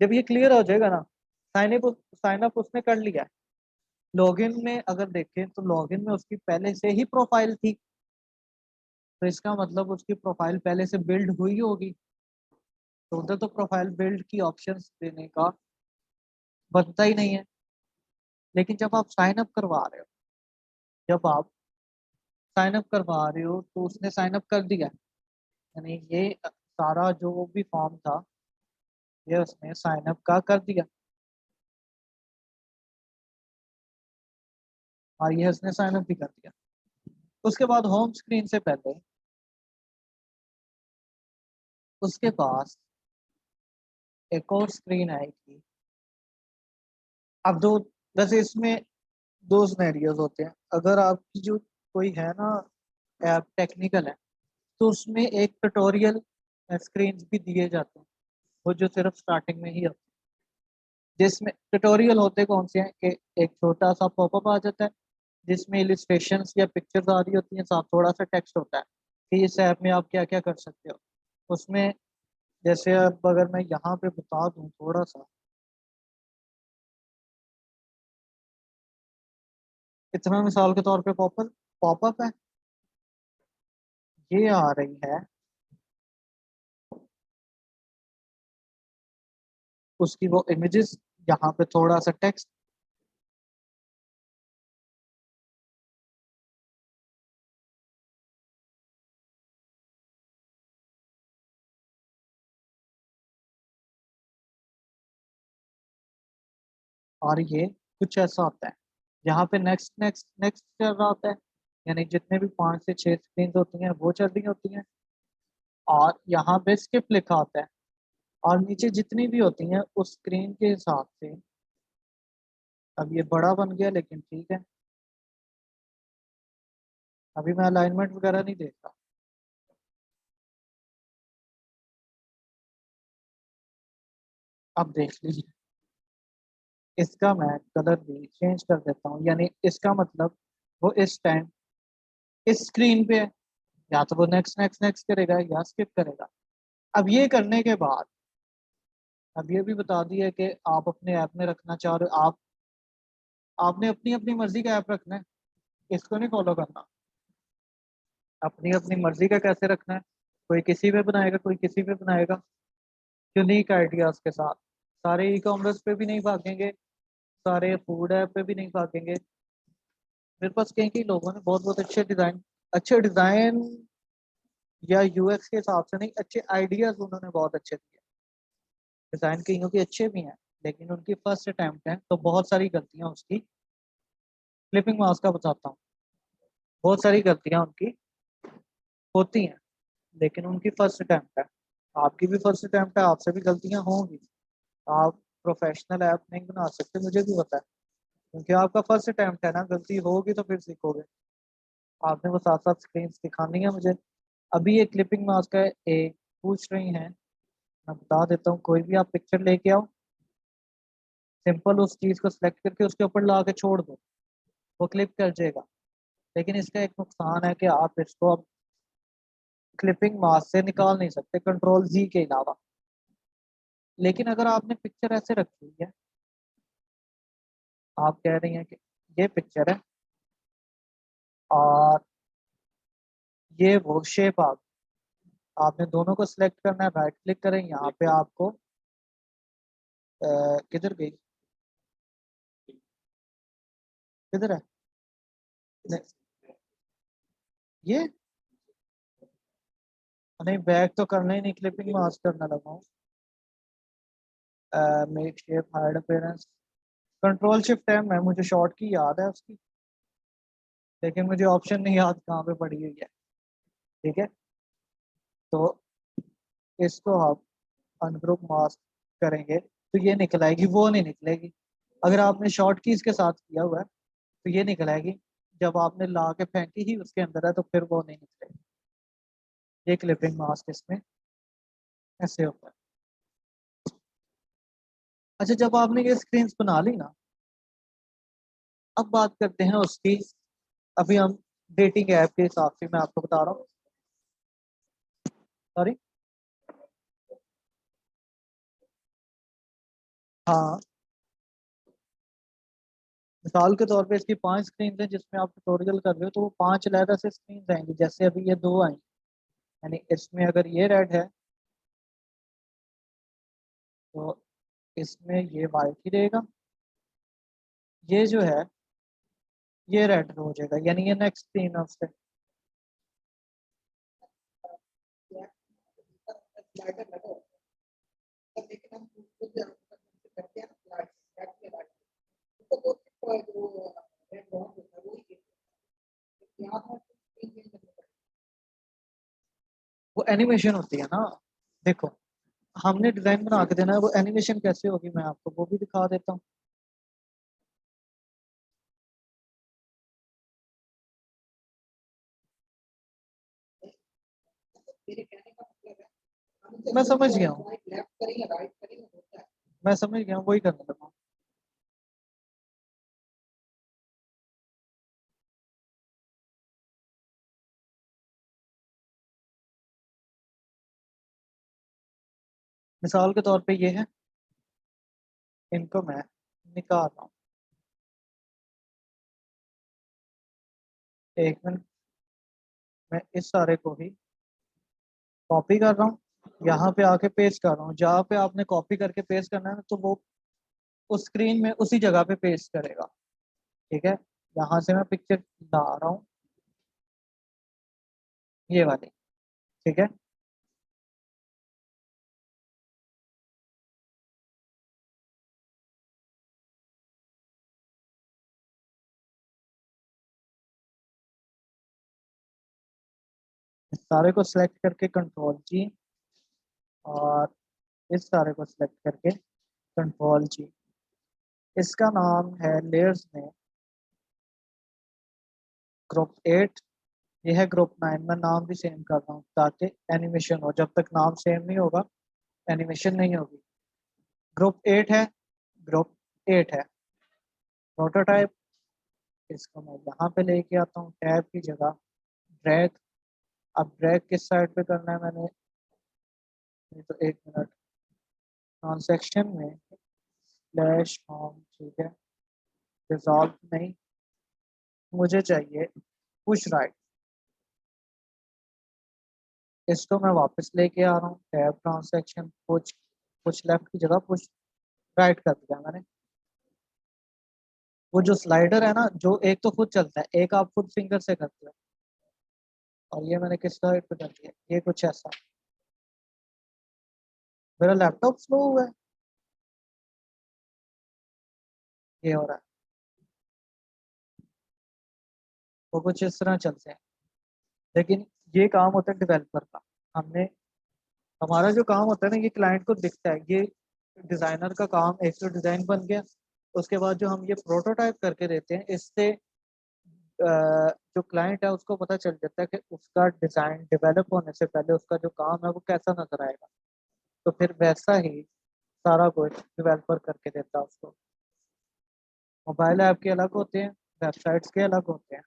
जब ये क्लियर हो जाएगा ना, साइन अप उसने कर लिया। लॉगिन में अगर देखें तो लॉगिन में उसकी पहले से ही प्रोफाइल थी, तो इसका मतलब उसकी प्रोफाइल पहले से बिल्ड हुई होगी। तो उधर तो प्रोफाइल बिल्ड की ऑप्शंस देने का बनता ही नहीं है। लेकिन जब आप साइन अप करवा रहे हो, जब आप साइन अप करवा रहे हो तो उसने साइन अप कर दिया, यानी ये सारा जो भी फॉर्म था ये उसने साइन अप का कर दिया, और ये उसने साइन अप भी कर दिया। उसके बाद होम स्क्रीन से पहले उसके पास एक और स्क्रीन आएगी। अब दो, वैसे इसमें दो सिनेरियोज होते हैं। अगर आपकी जो कोई है ना ऐप टेक्निकल है, तो उसमें एक ट्यूटोरियल स्क्रीन भी दिए जाते हैं, वो जो सिर्फ स्टार्टिंग में ही होते हैं। जिसमें ट्यूटोरियल होते कौन से हैं कि एक छोटा सा पॉपअप आ जाता है जिसमें इलिस्ट्रेशंस या पिक्चर्स आ रही होती हैं, साथ थोड़ा सा टेक्स्ट होता है कि इस ऐप में आप क्या क्या कर सकते हो। उसमें जैसे अब अगर मैं यहाँ पे बता दूं थोड़ा सा, इतना मिसाल के तौर पे पॉपअप है, ये आ रही है उसकी वो इमेजेस, यहाँ पे थोड़ा सा टेक्स्ट, और ये कुछ ऐसा होता है। यहाँ पे नेक्स्ट नेक्स्ट नेक्स्ट चल रहा होता है, यानी जितने भी 5 से 6 स्क्रीन होती हैं वो चल रही होती हैं, और यहाँ पे स्किप लिखा होता है, और नीचे जितनी भी होती हैं उस स्क्रीन के हिसाब से। अब ये बड़ा बन गया लेकिन ठीक है, अभी मैं अलाइनमेंट वगैरह नहीं देख रहा। अब देख लीजिए, इसका मैं कलर भी चेंज कर देता हूँ, यानी इसका मतलब वो इस टाइम इस स्क्रीन पे है, या तो वो नेक्स्ट नेक्स्ट नेक्स्ट करेगा या स्किप करेगा। अब ये करने के बाद अब ये भी बता दिया कि आप अपने ऐप में रखना चाह रहे हो, आपने अपनी अपनी मर्जी का ऐप रखना है, इसको नहीं फॉलो करना। अपनी अपनी मर्जी का कैसे रखना है, कोई किसी पे बनाएगा कोई किसी पे बनाएगा, यूनिक आइडियाज के साथ। सारे ई कॉमर्स पे भी नहीं भागेंगे, सारे फूड ऐप पे भी नहीं भागेंगे। मेरे पास कई कई लोगों ने बहुत बहुत अच्छे डिजाइन या यूएक्स के हिसाब से नहीं, अच्छे आइडियाज उन्होंने बहुत अच्छे दिए। डिजाइन कईयों के अच्छे भी हैं, लेकिन उनकी फर्स्ट अटेम्प्ट है तो बहुत सारी गलतियां उसकी। क्लिपिंग मास का बताता हूँ, बहुत सारी गलतियां उनकी होती हैं, लेकिन उनकी फर्स्ट अटेम्प्ट है। आपकी भी फर्स्ट अटेम्प्ट है, आपसे भी गलतियां होंगी। आप प्रोफेशनल ऐप नहीं बना सकते, मुझे भी पता है, क्योंकि आपका फर्स्ट अटेम्प्ट है ना, गलती होगी तो फिर सीखोगे। आपने वो साथ साथ स्क्रीन दिखानी है मुझे। अभी ये क्लिपिंग मास्क का एक पूछ रही हैं, मैं बता देता हूँ। कोई भी आप पिक्चर लेके आओ, सिंपल उस चीज को सिलेक्ट करके उसके ऊपर ला के छोड़ दो, वो क्लिप कर जाएगा। लेकिन इसका एक नुकसान है कि आप इसको अब क्लिपिंग मास्क से निकाल नहीं सकते कंट्रोल जी के अलावा। लेकिन अगर आपने पिक्चर ऐसे रखी हुई है, आप कह रही हैं कि ये पिक्चर है और ये वो शेप, आपने दोनों को सिलेक्ट करना है, राइट क्लिक करें, यहाँ पे आपको किधर गई, किधर है, नहीं, ये नहीं, बैक तो करना ही नहीं, क्लिपिंग मास्क करना लगा हूँ। Make shape hide appearance, control shift है, मैं मुझे शॉर्ट की याद है उसकी, लेकिन मुझे ऑप्शन नहीं याद कहाँ पे पड़ी हुई है। ठीक है, तो इसको आप अनग्रुप मास्क करेंगे तो ये निकल आएगी, वो नहीं निकलेगी। अगर आपने शॉर्ट कीज के साथ किया हुआ है तो ये निकल आएगी, जब आपने ला के फेंकी ही उसके अंदर है तो फिर वो नहीं निकलेगी। ये क्लिपिंग मास्क इसमें ऐसे होता है। अच्छा, जब आपने ये स्क्रीन बना ली ना, अब बात करते हैं उसकी। अभी हम डेटिंग ऐप के हिसाब से मैं आपको बता रहा हूँ। सॉरी, हाँ, मिसाल के तौर पे इसकी 5 स्क्रीन है जिसमें आप ट्यूटोरियल कर रहे हो, तो वो 5 अलग से स्क्रीन आएंगी। जैसे अभी ये 2 आई, यानी इसमें अगर ये रेड है तो इसमें ये वाइट ही रहेगा। ये जो है ये रेड हो जाएगा, यानी ये नेक्स्ट स्क्रीन है उससे। वो एनिमेशन होती है ना, देखो, हमने डिजाइन बना के देना है, वो एनिमेशन कैसे होगी मैं आपको वो भी दिखा देता हूँ। मैं समझ गया हूँ, मैं समझ गया हूँ, वही करने लगा हूँ। मिसाल के तौर पे ये है, इनको मैं निकाल रहा हूँ। एक मिनट, मैं इस सारे को ही कॉपी कर रहा हूँ, यहाँ पे आके पेस्ट कर रहा हूँ। जहाँ पे आपने कॉपी करके पेस्ट करना है ना, तो वो उस स्क्रीन में उसी जगह पे पेस्ट करेगा। ठीक है, यहाँ से मैं पिक्चर ला रहा हूँ, ये वाली। ठीक है, इस सारे को सिलेक्ट करके कंट्रोल जी, और इस सारे को सिलेक्ट करके कंट्रोल जी। इसका नाम है लेयर्स में ग्रुप 8, ये है ग्रुप 9। मैं नाम भी सेम कर रहा हूँ ताकि एनिमेशन हो। जब तक नाम सेम नहीं होगा एनिमेशन नहीं होगी। ग्रुप 8 है, ग्रुप 8 है। प्रोटोटाइप, इसको मैं यहाँ पे लेके आता हूँ टैब की जगह, ड्रैग। अब ड्रैग किस साइड पे करना है मैंने, ये तो एक मिनट, ट्रांसेक्शन में स्लैश होम। ठीक है, रिजॉल्व नहीं, मुझे चाहिए पुश राइट। इसको मैं वापस लेके आ रहा हूँ tab, transaction, push. Push left की जगह पुश राइट कर दिया मैंने। वो जो स्लाइडर है ना, जो एक तो खुद चलता है, एक आप खुद फिंगर से करते हो, और ये मैंने किस साइड पे कर दिया, ये कुछ ऐसा। मेरा लैपटॉप स्लो हुआ है, ये हो रहा है। वो कुछ इस तरह चलते हैं, लेकिन ये काम होता है डेवलपर का। हमने, हमारा जो काम होता है ना, ये क्लाइंट को दिखता है। ये डिजाइनर का काम, एक तो डिजाइन बन गया, उसके बाद जो हम ये प्रोटोटाइप करके देते हैं, इससे जो क्लाइंट है उसको पता चल जाता है कि उसका डिजाइन डेवलप होने से पहले उसका जो काम है वो कैसा नजर आएगा। तो फिर वैसा ही सारा कुछ डेवलपर करके देता है उसको। मोबाइल ऐप के अलग होते हैं, वेबसाइट्स के अलग होते हैं।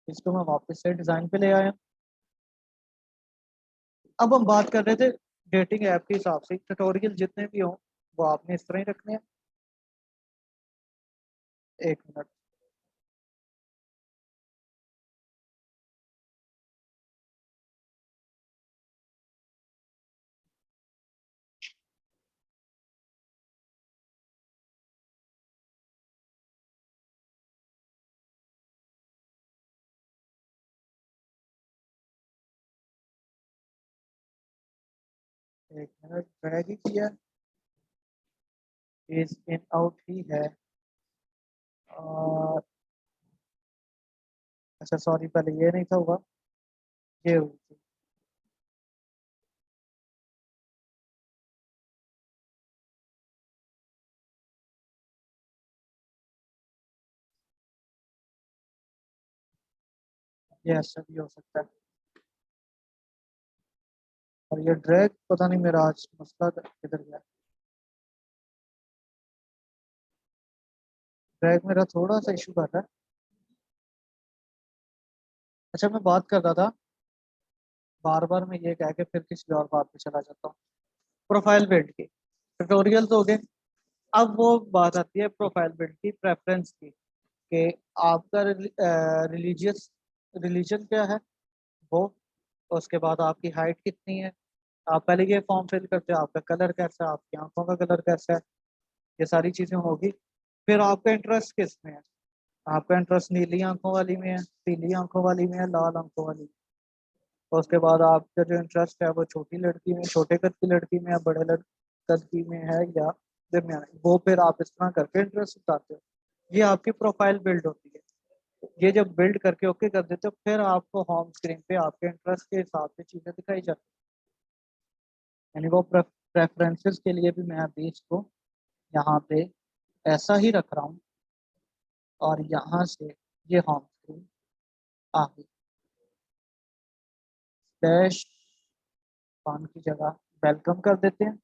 इसको मैं वापस से डिजाइन पे ले आया। अब हम बात कर रहे थे डेटिंग ऐप के हिसाब से, ट्यूटोरियल जितने भी हों वो आपने इस तरह ही रखने हैं। एक मिनट, एक मिनट, ड्रैग ही किया, इज इन आउट ही है। और अच्छा सॉरी, पहले ये नहीं था हुआ, ये हुई थी। ये ऐसा भी हो सकता है। और ये ड्रैग पता नहीं मेरा आज मसला किधर गया। ड्रैग मेरा थोड़ा सा इशू कर रहा है। अच्छा, मैं बात कर रहा था, बार बार मैं ये कह के फिर किसी और बात पे चला जाता हूँ। प्रोफाइल बिल्ड की ट्यूटोरियल्स हो गए। अब वो बात आती है प्रोफाइल बिल्ड की, प्रेफरेंस की, कि आपका रिलीजियस रिलीजन क्या है वो, उसके बाद आपकी हाइट कितनी है। आप पहले ये फॉर्म फिल करते हो, आपका कलर कैसा है, आपकी आंखों का कलर कैसा है, ये सारी चीज़ें होगी। फिर आपका इंटरेस्ट किस में है, आपका इंटरेस्ट नीली आंखों वाली में है, पीली आंखों वाली में है, लाल आंखों वाली में। और उसके बाद आपका जो इंटरेस्ट है वो छोटी लड़की में, छोटे कद की लड़की में, या बड़े कद की में है, या दरमियान, वो फिर आप इस तरह करके इंटरेस्ट बताते हो। ये आपकी प्रोफाइल बिल्ड होती है। ये जब बिल्ड करके ओके कर देते हो, फिर आपको होम स्क्रीन पे आपके इंटरेस्ट के हिसाब से चीज़ें दिखाई जाती हैं। यानी वो प्रेफरेंसेस के लिए भी मैं अभी इसको यहाँ पे ऐसा ही रख रहा हूँ, और यहाँ से ये होम स्क्रीन आ गई। डैश वन की जगह वेलकम कर देते हैं।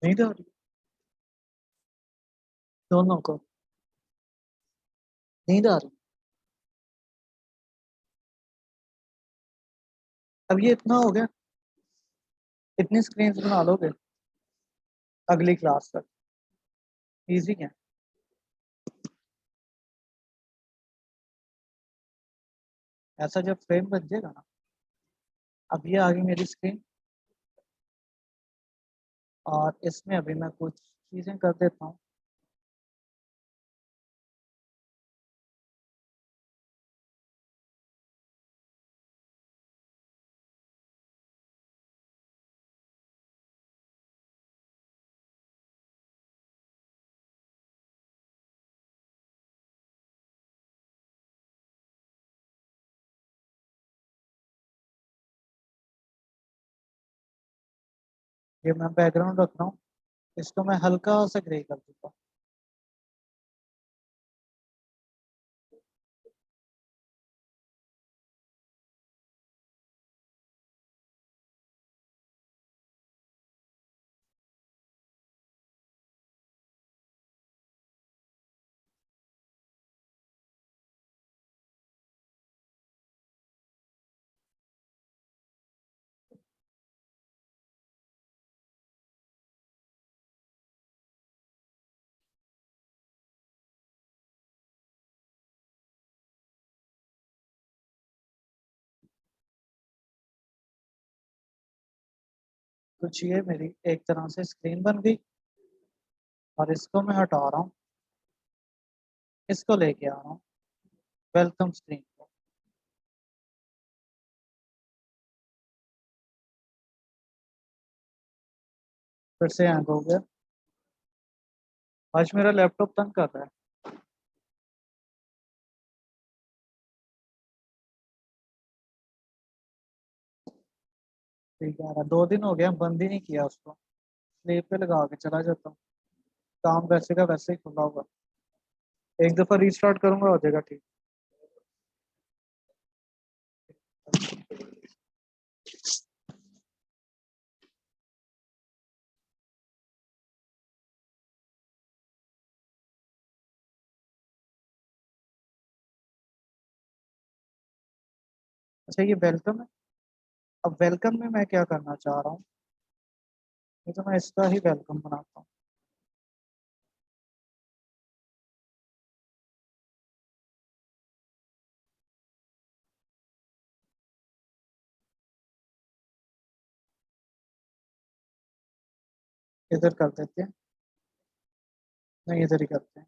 नींद आ रही? दोनों को नींद आ रही? अब ये इतना हो गया, इतनी स्क्रीन बना लोगे अगली क्लास तक? इजी है। ऐसा जब फ्रेम बन जाएगा ना, अब ये आ गई मेरी स्क्रीन, और इसमें अभी मैं कुछ चीजें कर देता हूँ। ये मैं बैकग्राउंड रख रहा हूँ, इसको मैं हल्का सा ग्रे कर दूंगा। कुछ ये मेरी एक तरह से स्क्रीन बन गई, और इसको मैं हटा रहा हूँ, इसको लेके आ रहा हूँ वेलकम स्क्रीन को। फिर से हैंग हो गया। आज मेरा लैपटॉप तंग कर रहा है। ठीक है, 2 दिन हो गया बंद ही नहीं किया उसको, स्लीप पे लगा के चला जाता हूँ। काम वैसे का वैसे ही खुला हुआ, एक दफा रीस्टार्ट करूंगा हो जाएगा ठीक। अच्छा, ये वेलकम है। अब वेलकम में मैं क्या करना चाह रहा हूँ, ये तो मैं इसका ही वेलकम बनाता हूँ। इधर कर देते हैं, नहीं इधर ही करते हैं।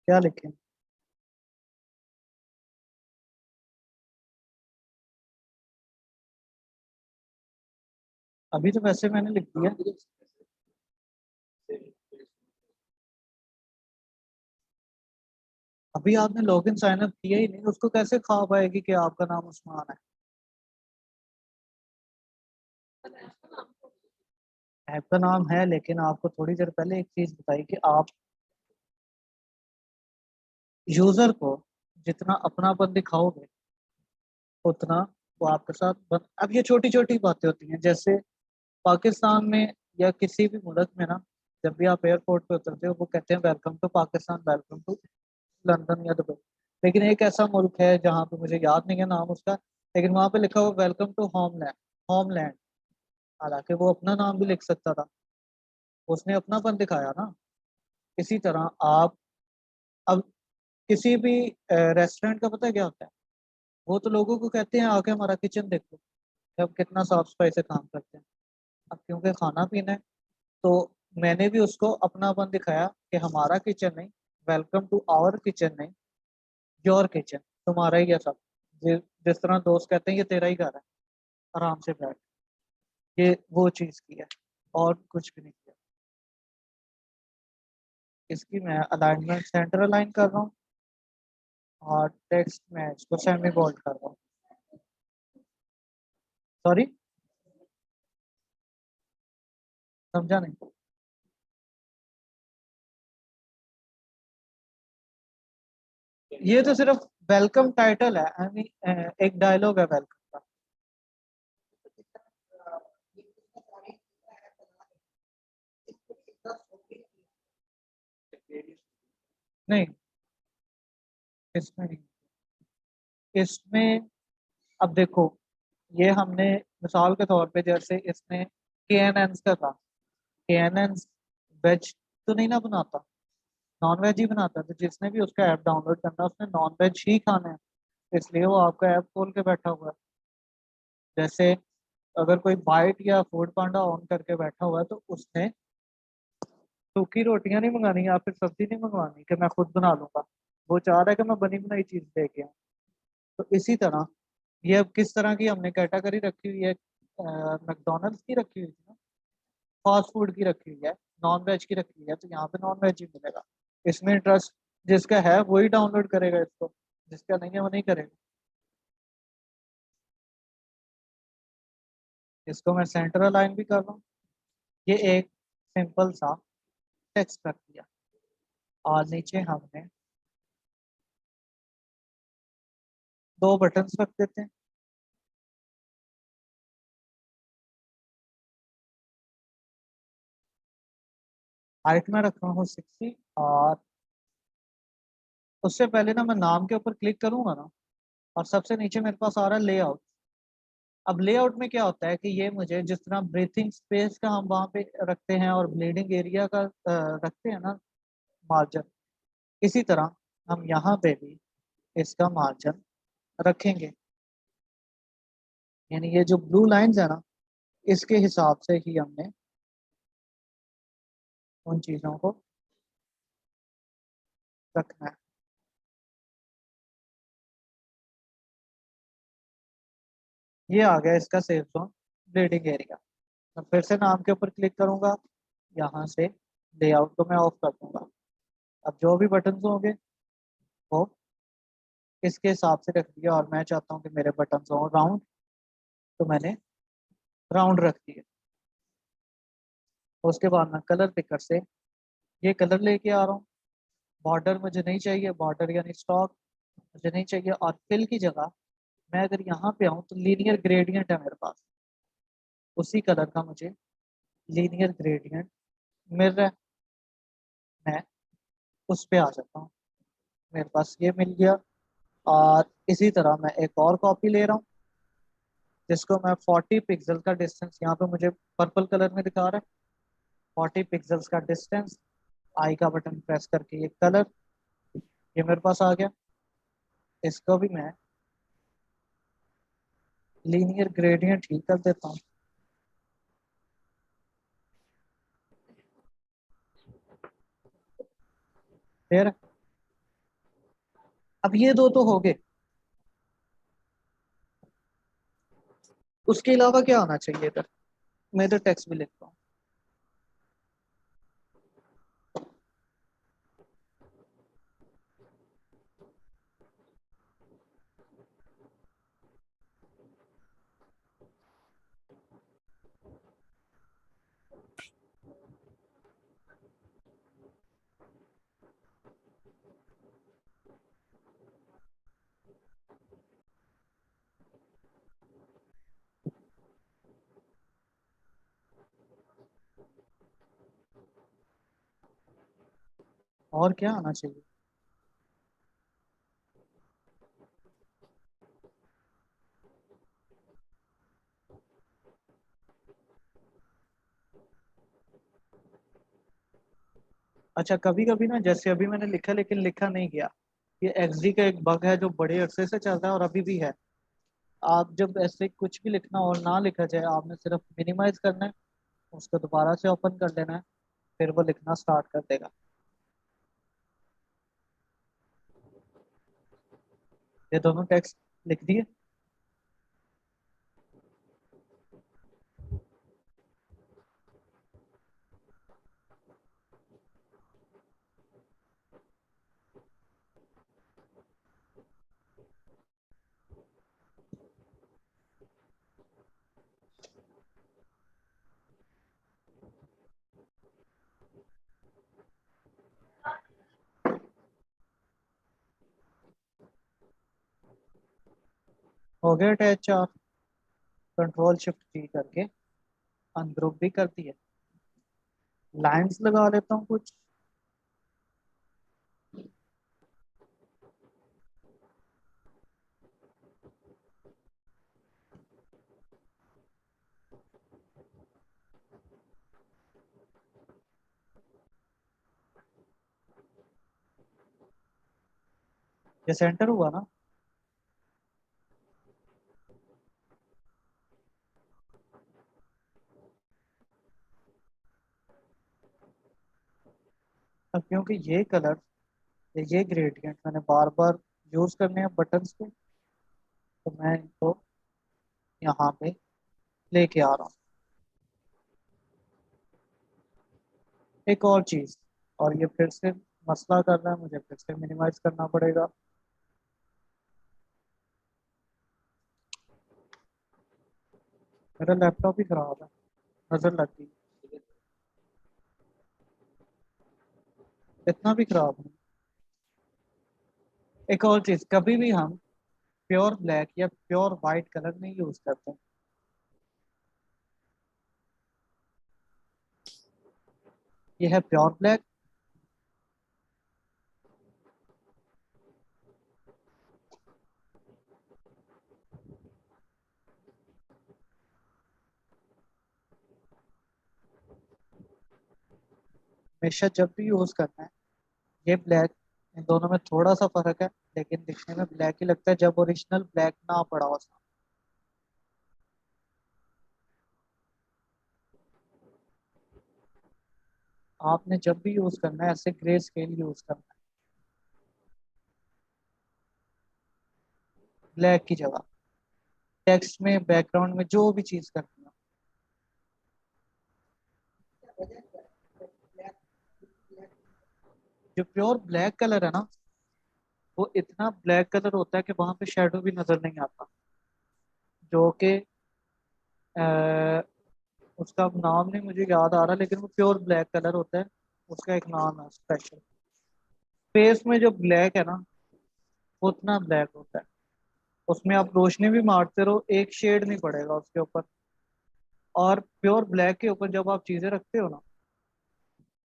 क्या लिखें? अभी तो वैसे मैंने लिख दिया। अभी आपने लॉगिन साइन अप किया ही नहीं, उसको कैसे खा पाएगी कि आपका नाम उस्मान है? ऐप का नाम है, लेकिन आपको थोड़ी देर पहले एक चीज बताई कि आप यूजर को जितना अपनापन दिखाओगे, उतना वो आपके साथ अब ये छोटी छोटी बातें होती हैं, जैसे पाकिस्तान में या किसी भी मुल्क में ना, जब भी आप एयरपोर्ट पे उतरते हो वो कहते हैं welcome to Pakistan, welcome to London या दुबई। लेकिन एक ऐसा मुल्क है जहाँ पे मुझे याद नहीं है नाम उसका, लेकिन वहां पे लिखा हुआ वेलकम टू होमलैंड, होमलैंड। हालांकि वो अपना नाम भी लिख सकता था, उसने अपनापन दिखाया ना। इसी तरह आप अब किसी भी रेस्टोरेंट का पता है क्या होता है, वो तो लोगों को कहते हैं आके हमारा किचन देखो, कि हम कितना साफ सफाई से काम करते हैं। अब क्योंकि खाना पीना है, तो मैंने भी उसको अपनापन दिखाया कि हमारा किचन नहीं, वेलकम टू आवर किचन नहीं, योर किचन, तुम्हारा ही है सब। जिस तरह दोस्त कहते हैं ये तेरा ही घर है, आराम से बैठ। ये वो चीज की है, और कुछ भी नहीं किया। इसकी मैं अलाइनमेंट सेंटर अलाइन कर रहा हूँ, और टेक्स्ट में इसको सेमी बोल्ड कर रहा हूँ। सॉरी, समझा नहीं। ये तो सिर्फ वेलकम टाइटल है, आई मीन एक डायलॉग है वेलकम का। नहीं, इसमें नहीं। इसमें अब देखो, ये हमने मिसाल के तौर पे, जैसे इसमें के एन एन का था, के एन एन वेज तो नहीं ना बनाता, नॉन वेज ही बनाता है। तो जिसने भी उसका ऐप डाउनलोड करना है उसने नॉन वेज ही खाना है, इसलिए वो आपका ऐप खोल के बैठा हुआ है। जैसे अगर कोई बाइट या फूड पांडा ऑन करके बैठा हुआ है तो उसने सूखी रोटियां नहीं मंगानी या फिर सब्जी नहीं मंगवानी कि मैं खुद बना लूंगा। वो चाह रहा है कि मैं बनी बनाई चीज लेके आऊँ। तो इसी तरह ये अब किस तरह की हमने कैटेगरी रखी हुई है, मैकडोनल्ड्स की रखी हुई थी ना, फास्ट फूड की रखी हुई है, नॉन वेज की रखी हुई है, तो यहाँ पे नॉन वेज ही मिलेगा। इसमें इंटरेस्ट जिसका है वही डाउनलोड करेगा इसको, जिसका नहीं है वो नहीं करेगा। इसको मैं सेंटर अलाइन भी कर रहा हूँ। ये एक सिंपल सा टेक्स्ट रख दिया, और नीचे हमने दो बटन्स रख देते हैं। हाइट में रख रहा हूँ 60, और उससे पहले ना मैं नाम के ऊपर क्लिक करूंगा ना, और सबसे नीचे मेरे पास आ रहा है लेआउट। अब लेआउट में क्या होता है कि ये मुझे जिस तरह ब्रीथिंग स्पेस का हम वहां पे रखते हैं और ब्लीडिंग एरिया का रखते हैं ना मार्जिन, इसी तरह हम यहाँ पे भी इसका मार्जिन रखेंगे। यानी ये जो ब्लू लाइंस है ना, इसके हिसाब से ही हमने उन चीजों को रखना है। ये आ गया इसका सेफ जोन, ब्लीडिंग एरिया। मैं फिर से नाम के ऊपर क्लिक करूंगा, यहाँ से लेआउट को मैं ऑफ कर दूंगा। अब जो भी बटन होंगे वो इसके हिसाब से रख दिया, और मैं चाहता हूँ कि मेरे बटन हो राउंड, तो मैंने राउंड रख दिए। उसके बाद मैं कलर पिकर से ये कलर लेके आ रहा हूँ। बॉर्डर मुझे नहीं चाहिए, बॉर्डर यानी स्टॉक मुझे नहीं चाहिए। और फिल की जगह मैं अगर यहाँ पे आऊँ तो लीनियर ग्रेडियंट है मेरे पास, उसी कलर का मुझे लीनियर ग्रेडियंट मिल रहा है। मैं उस पे आ जाता हूँ, मेरे पास ये मिल गया। और इसी तरह मैं एक और कॉपी ले रहा हूँ, जिसको मैं 40 पिक्सल का डिस्टेंस, यहाँ पे मुझे पर्पल कलर में दिखा रहा है, 40 पिक्सल्स का डिस्टेंस। आई का बटन प्रेस करके ये कलर, ये मेरे पास आ गया। इसको भी मैं लीनियर ग्रेडियंट ही कर देता हूँ। फिर अब ये दो तो हो गए, उसके अलावा क्या आना चाहिए इधर। मैं इधर टेक्स्ट भी लिखता हूँ। और क्या आना चाहिए। अच्छा, कभी कभी ना जैसे अभी मैंने लिखा लेकिन लिखा नहीं गया, ये एक्सडी का एक बग है जो बड़े अरसे से चल रहा है और अभी भी है। आप जब ऐसे कुछ भी लिखना और ना लिखा जाए, आपने सिर्फ मिनिमाइज करना है, उसको दोबारा से ओपन कर लेना है, फिर वो लिखना स्टार्ट कर देगा। ये दोनों टेक्स्ट लिख दिए। हो गया अटैच चार। कंट्रोल शिफ्ट जी करके अनग्रुप भी कर दिए। लाइंस लगा लेता हूँ कुछ। ये सेंटर हुआ ना। अब क्योंकि ये कलर, ये ग्रेडियंट मैंने बार बार यूज करने हैं बटन्स पे, तो मैं इनको यहाँ पे लेके आ रहा हूँ। एक और चीज, और ये फिर से मसला कर रहा है, मुझे फिर से मिनिमाइज करना पड़ेगा। मेरा लैपटॉप ही खराब है, नजर लग गई। इतना भी खराब नहीं। एक और चीज, कभी भी हम प्योर ब्लैक या प्योर वाइट कलर नहीं यूज करते। ये है प्योर ब्लैक। हमेशा जब भी यूज करना है, ये ब्लैक, इन दोनों में थोड़ा सा फर्क है, लेकिन दिखने में ब्लैक ही लगता है जब ओरिजिनल ब्लैक ना पड़ा हो उसमें। आपने जब भी यूज करना है ऐसे ग्रे स्केल यूज करना है ब्लैक की जगह। टेक्स्ट में, बैकग्राउंड में जो भी चीज करनी है। जो प्योर ब्लैक कलर है ना, वो इतना ब्लैक कलर होता है कि वहां पे शेडो भी नजर नहीं आता। जो कि उसका नाम नहीं मुझे याद आ रहा, लेकिन वो प्योर ब्लैक कलर होता है। उसका एक नाम है स्पेशल। फेस में जो ब्लैक है ना, वो उतना ब्लैक होता है। उसमें आप रोशनी भी मारते रहो, एक शेड नहीं पड़ेगा उसके ऊपर। और प्योर ब्लैक के ऊपर जब आप चीजें रखते हो ना,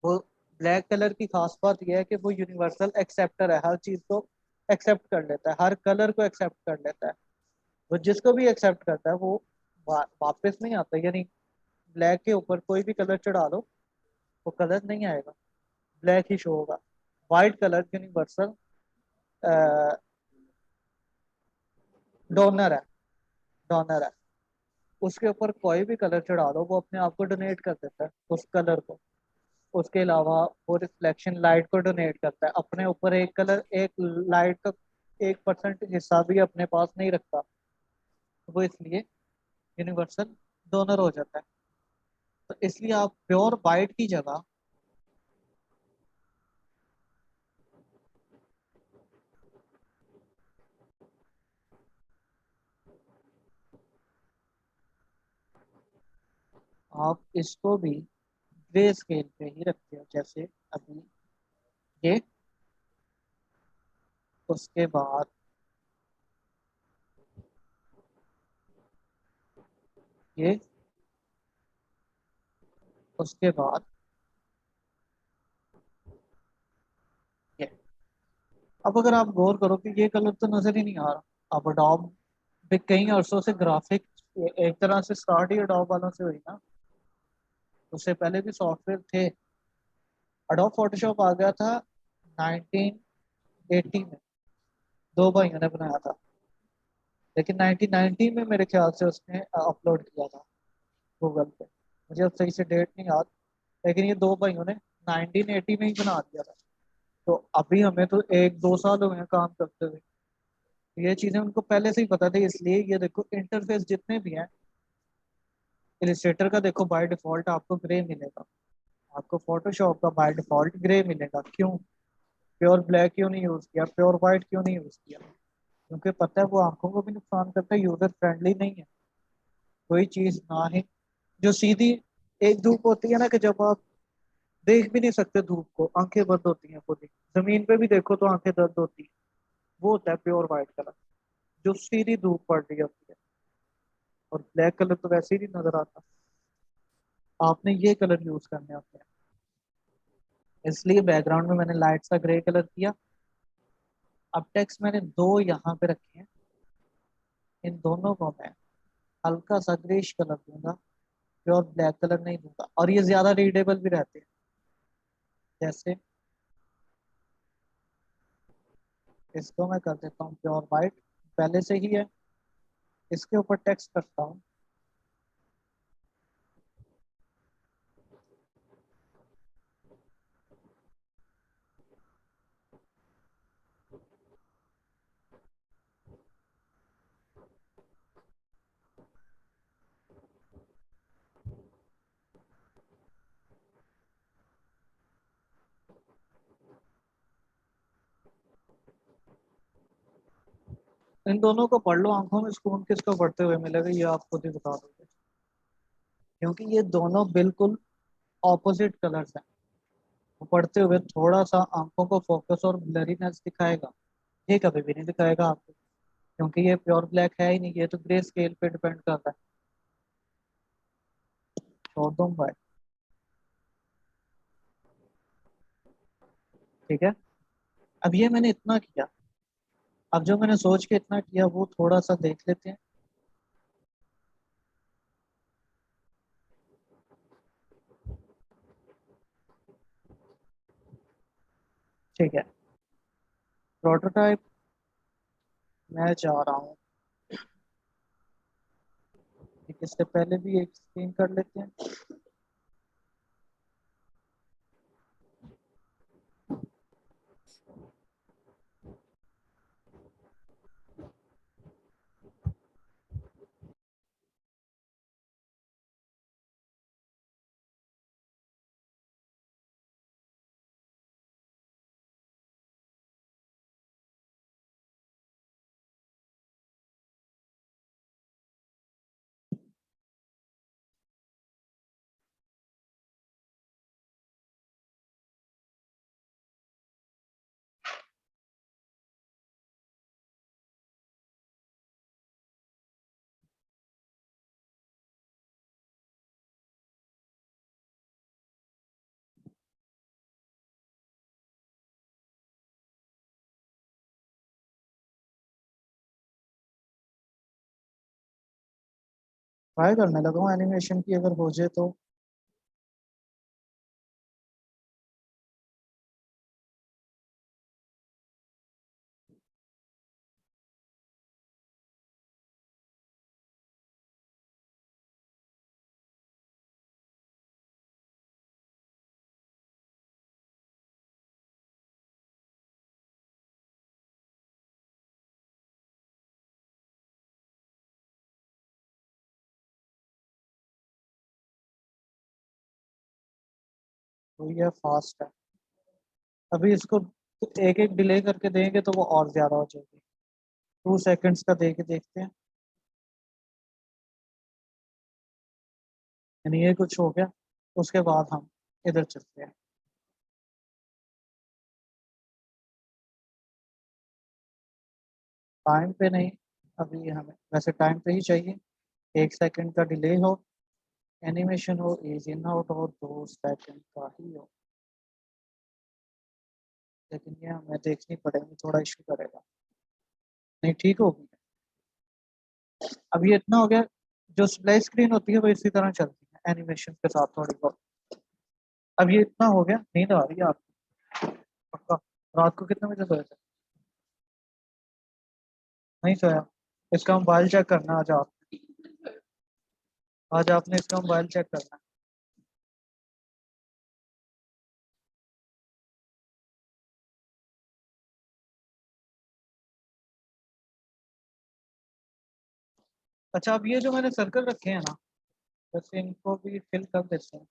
वो ब्लैक कलर की खास बात यह है कि वो यूनिवर्सल एक्सेप्टर है, हर चीज को एक्सेप्ट कर लेता है, हर कलर को एक्सेप्ट कर लेता है। वो जिसको भी एक्सेप्ट करता है वो वापस नहीं आता। यानी ब्लैक के ऊपर कोई भी कलर चढ़ा लो, वो कलर नहीं आएगा, ब्लैक ही शो होगा। वाइट कलर यूनिवर्सल डोनर है, डोनर है। उसके ऊपर कोई भी कलर चढ़ा लो, वो अपने आप को डोनेट कर देता है उस कलर को। उसके अलावा वो रिफ्लेक्शन लाइट को डोनेट करता है अपने ऊपर। एक कलर, एक लाइट का 1% हिस्सा भी अपने पास नहीं रखता, वो इसलिए यूनिवर्सल डोनर हो जाता है। तो इसलिए आप प्योर वाइट की जगह आप इसको भी ग्रे स्केल पे ही रखते हो, जैसे अभी ये, उसके बाद ये, उसके बाद ये। अब अगर आप गौर करो कि ये कलर तो नजर ही नहीं आ रहा। अब अडोब पे कई अरसों से ग्राफिक एक तरह से स्टार्ट ही अडोब वालों से हुई ना। उससे पहले भी सॉफ्टवेयर थे। अडोब फोटोशॉप आ गया था 1980 में, दो भाइयों ने बनाया था। लेकिन 1990 में मेरे ख्याल से उसने अपलोड किया था गूगल पे। मुझे अब सही से डेट नहीं याद, लेकिन ये दो भाइयों ने 1980 में ही बना दिया था। तो अभी हमें तो 1-2 साल हो गए हैं काम करते हुए। ये चीजें उनको पहले से ही पता थी, इसलिए ये देखो इंटरफेस जितने भी हैं इलिस्ट्रेटर का, देखो बाय डिफॉल्ट आपको ग्रे मिलेगा, आपको फोटोशॉप का बाय डिफॉल्ट ग्रे मिलेगा। क्यों? प्योर ब्लैक क्यों नहीं यूज किया, प्योर वाइट क्यों नहीं यूज किया? क्योंकि पता है वो आंखों को भी नुकसान करता है, यूजर फ्रेंडली नहीं है। कोई चीज ना ही जो सीधी एक धूप होती है ना, कि जब आप देख भी नहीं सकते धूप को, आंखें बंद होती हैं खुद ही, जमीन पे भी देखो तो आंखें दर्द होती है, वो होता है प्योर वाइट कलर, जो सीधी धूप पड़ रही होती है। और ब्लैक कलर तो वैसे ही नहीं नजर आता, आपने ये कलर यूज करने होते हैं। इसलिए बैकग्राउंड में मैंने लाइट सा ग्रे कलर किया। अब टेक्स्ट मैंने दो यहाँ पे रखे हैं, इन दोनों को मैं हल्का सा ग्रेश कलर दूंगा, प्योर ब्लैक कलर नहीं दूंगा, और ये ज्यादा रीडेबल भी रहते हैं। जैसे इसको मैं कर देता हूँ प्योर वाइट, पहले से ही है। इसके ऊपर टेक्स्ट करता हूँ, इन दोनों को पढ़ लो, आंखों में सुकून किसको पढ़ते हुए मिलेगा ये आप खुद ही बता दोगे, क्योंकि ये दोनों बिल्कुल ऑपोजिट कलर्स हैं। वो पढ़ते हुए थोड़ा सा आंखों को फोकस और ब्लरीनेस दिखाएगा, ये कभी भी नहीं दिखाएगा आपको, क्योंकि ये प्योर ब्लैक है ही नहीं, ये तो ग्रे स्केल पे डिपेंड करता है। छोड़ दूँ भाई, ठीक है। अब ये मैंने इतना किया, अब जो मैंने सोच के इतना किया वो थोड़ा सा देख लेते हैं। ठीक है, प्रोटोटाइप मैं जा रहा हूँ, ठीक, इससे पहले भी एक स्क्रीन कर लेते हैं। ट्राई करने लगा हूँ एनिमेशन की, अगर हो जाए तो। तो ये फास्ट है, अभी इसको एक एक डिले करके देंगे तो वो और ज्यादा हो जाएगी। 2 सेकंड्स का दे के देखते हैं, यानी ये कुछ हो गया, उसके बाद हम इधर चलते हैं। टाइम पे नहीं, अभी हमें वैसे टाइम पे ही चाहिए, 1 सेकंड का डिले हो, एनिमेशन हो, एज इन आउट हो, 2 सेकंड का ही हो। लेकिन ये हमें देखनी पड़ेगी, थोड़ा इशू करेगा। नहीं, ठीक होगी। अब ये इतना हो गया, जो स्प्लाई स्क्रीन होती है वो इसी तरह चलती है एनिमेशन के साथ थोड़ी बहुत। अब ये इतना हो गया, नींद आ रही है आपको पक्का? रात को कितने बजे सोए थे? नहीं सोया? इसका मोबाइल चेक करना आज आप, आज आपने इसका मोबाइल चेक करना है। अच्छा, अब ये जो मैंने सर्कल रखे हैं ना, बस इनको भी फिल कर देते हैं।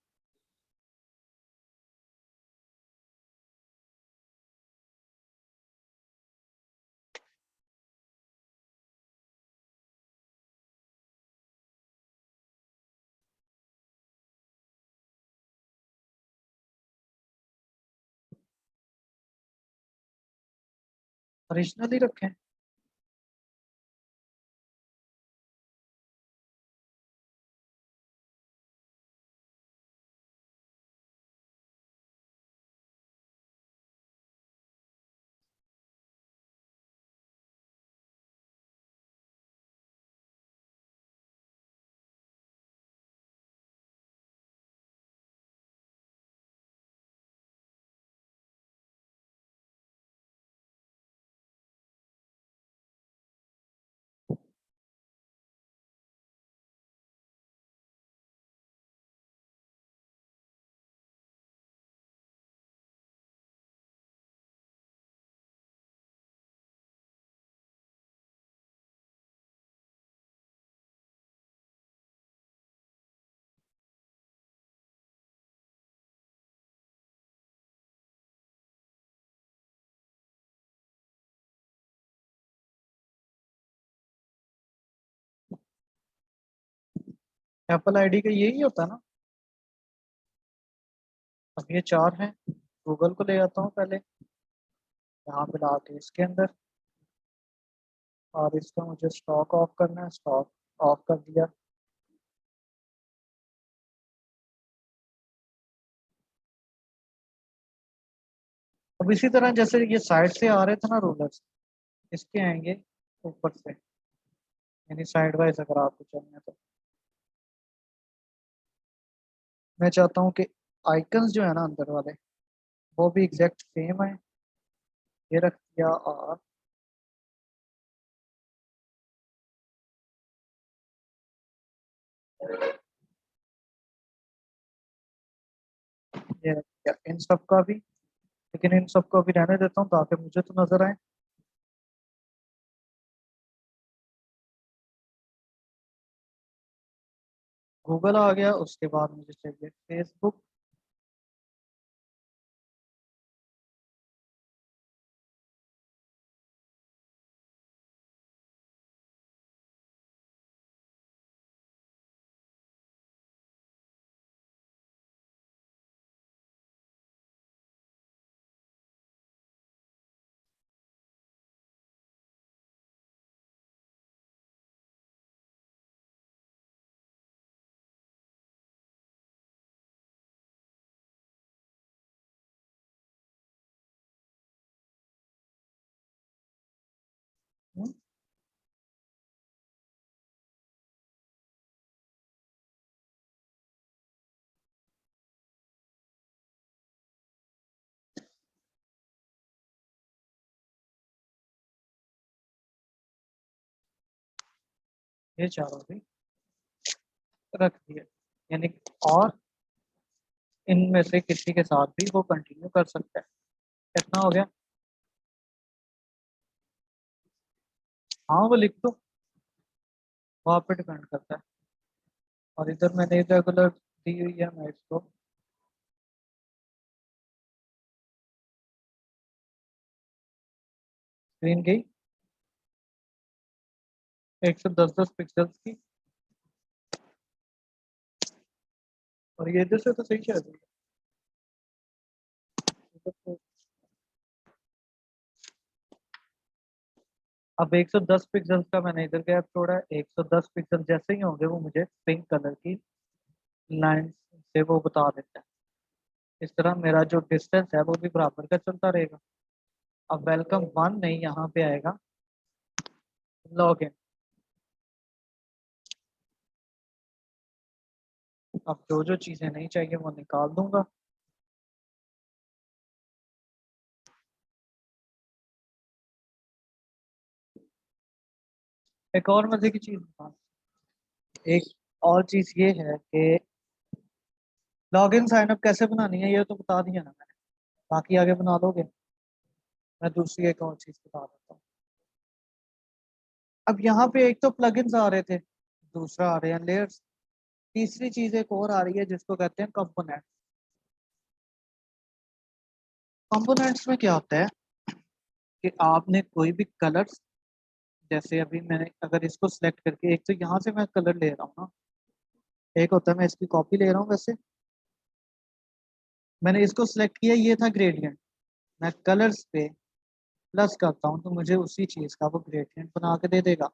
ओरिजिनली रखें। एप्पल आईडी का यही होता है ना। अब ये 4 हैं। गूगल को ले जाता हूँ पहले, यहाँ पे ला के इसके अंदर, और इसका मुझे स्टॉक ऑफ करना है। स्टॉक ऑफ कर दिया। अब इसी तरह जैसे ये साइड से आ रहे थे ना रूलर्स, इसके आएंगे ऊपर से, यानी साइड वाइज अगर आपको चलना है तो। मैं चाहता हूँ कि आइकन्स जो है ना अंदर वाले, वो भी एग्जैक्ट सेम है। ये रख दिया, और ये रख दिया इन सब का भी। लेकिन इन सबको अभी रहने देता हूँ ताकि मुझे तो नजर आए। गूगल आ गया, उसके बाद मुझे चाहिए फेसबुक। ये चारों भी रख दिए, यानी, और इनमें से किसी के साथ भी वो कंटिन्यू कर सकता है। कितना हो गया? हाँ, वो लिख दो, वहाँ पे डिपेंड करता है। और इधर मैंने रेगुलर दी हुई है, मैं इसको स्क्रीन गई 110-10 पिक्सल्स की। और ये इधर से तो सही चल रही है। इधर से- अब 110 पिक्सल्स का मैंने इधर गैप छोड़ा है। 110 पिक्सल जैसे ही होंगे वो मुझे पिंक कलर की लाइन से वो बता देता है। इस तरह मेरा जो डिस्टेंस है वो भी बराबर का चलता रहेगा। अब वेलकम 1 नहीं, यहाँ पे आएगा लॉग इन। अब जो जो चीज़ें नहीं चाहिए वो निकाल दूंगा। एक और मजे की चीज़ बताऊं। एक और चीज़ ये है कि लॉगिन साइन अप कैसे बनानी है, ये तो बता दिया ना मैंने। बाकी आगे बना लोगे। मैं दूसरी एक और चीज़ बता देता हूँ। अब यहाँ पे एक तो प्लगइन्स आ रहे थे, दूसरा आ रहे हैं लेयर्स। तीसरी चीज एक और आ रही है जिसको कहते हैं कंपोनेंट। कंपोनेंट्स में क्या होता है कि आपने कोई भी कलर्स, जैसे अभी मैंने अगर इसको सिलेक्ट करके, एक तो यहाँ से मैं कलर ले रहा हूँ ना, एक होता है मैं इसकी कॉपी ले रहा हूँ, वैसे मैंने इसको सिलेक्ट किया, ये था ग्रेडियंट। मैं कलर्स पे प्लस करता हूँ तो मुझे उसी चीज का वो ग्रेडियंट बना के दे देगा।